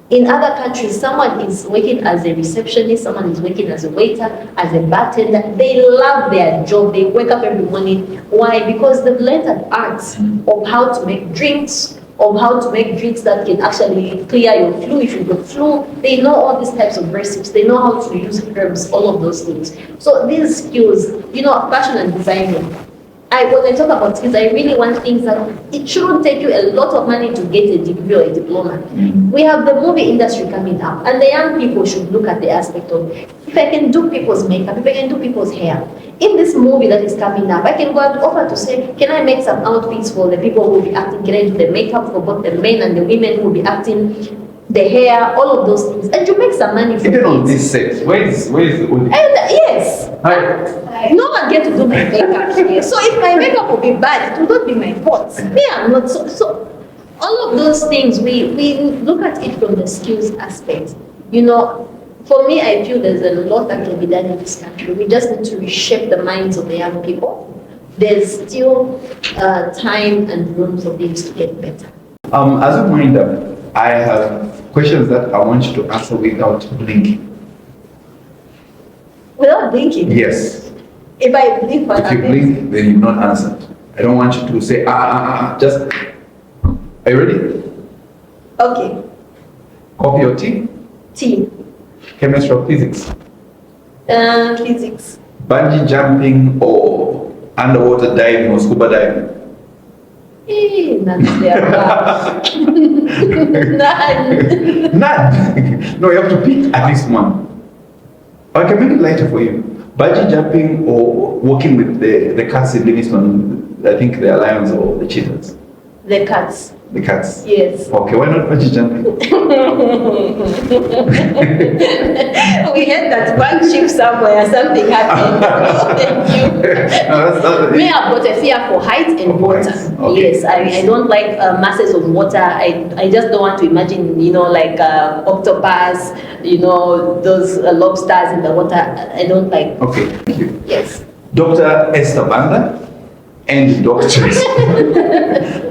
In other countries, someone is working as a receptionist, someone is working as a waiter, as a bartender. They love their job. They wake up every morning. Why? Because they've learned an art of how to make drinks, of how to make drinks that can actually clear your flu if you've got flu. They know all these types of recipes. They know how to use herbs, all of those things. So these skills, fashion and designing. When I talk about skills, I really want things that it shouldn't take you a lot of money to get a degree or a diploma. We have the movie industry coming up, and the young people should look at the aspect of, if I can do people's makeup, if I can do people's hair, in this movie that is coming up, I can go and offer to say, can I make some outfits for the people who will be acting? Can I do the makeup for both the men and the women who will be acting? The hair, all of those things, and you make some money from it.
Even on this set, where is the audience?
Yes. No one gets to do my makeup here. So if my makeup will be bad, it will not be my fault. Me, I'm not so all of those things, we look at it from the skills aspect. For me, I feel there's a lot that can be done in this country. We just need to reshape the minds of the young people. There's still time and room for things to get better.
As a wind up, I have questions that I want you to answer without blinking.
Without blinking?
Yes.
If I blink,
if you blink, then you've not answered. I don't want you to say, just, are you ready?
Okay.
Coffee or tea?
Tea.
Chemistry or physics?
Physics.
Bungee jumping or underwater diving or scuba diving?
None there. None.
None? No, you have to pick at least one. I can make it lighter for you. Bungee jumping or walking with the cats in Livingston, I think the lions or the cheetahs?
The cats.
The cats?
Yes.
Okay, why not bungee jumping?
We had that one ship somewhere, something happened. Thank you.
No,
Me, I've got a fear for height and water.
Okay.
Yes, I don't like masses of water. I just don't want to imagine, like octopus, those lobsters in the water. I don't like.
Okay, thank you.
Yes.
Dr. Esther Banda and doctors.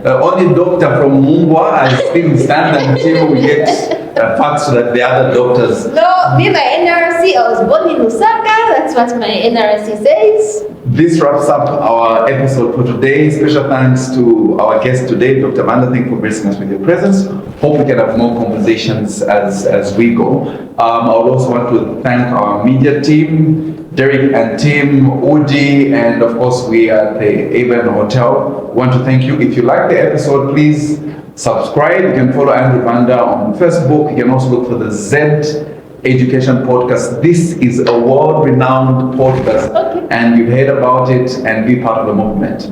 Only doctor from Mungwa has been stand until we get facts that the other doctors.
No, me, my NRC, I was born in Lusaka. That's what my NRC says.
This wraps up our episode for today. Special thanks to our guest today, Dr. Banda. Thank you for gracing us with your presence. Hope we can have more conversations as we go. I would also want to thank our media team, Derek and Tim, Udi, and of course we at the Avon Hotel. Want to thank you. If you like the episode, please subscribe. You can follow Andrew Banda on Facebook. You can also look for the Zed Education Podcast. This is a world-renowned podcast, and you've heard about it and be part of the movement.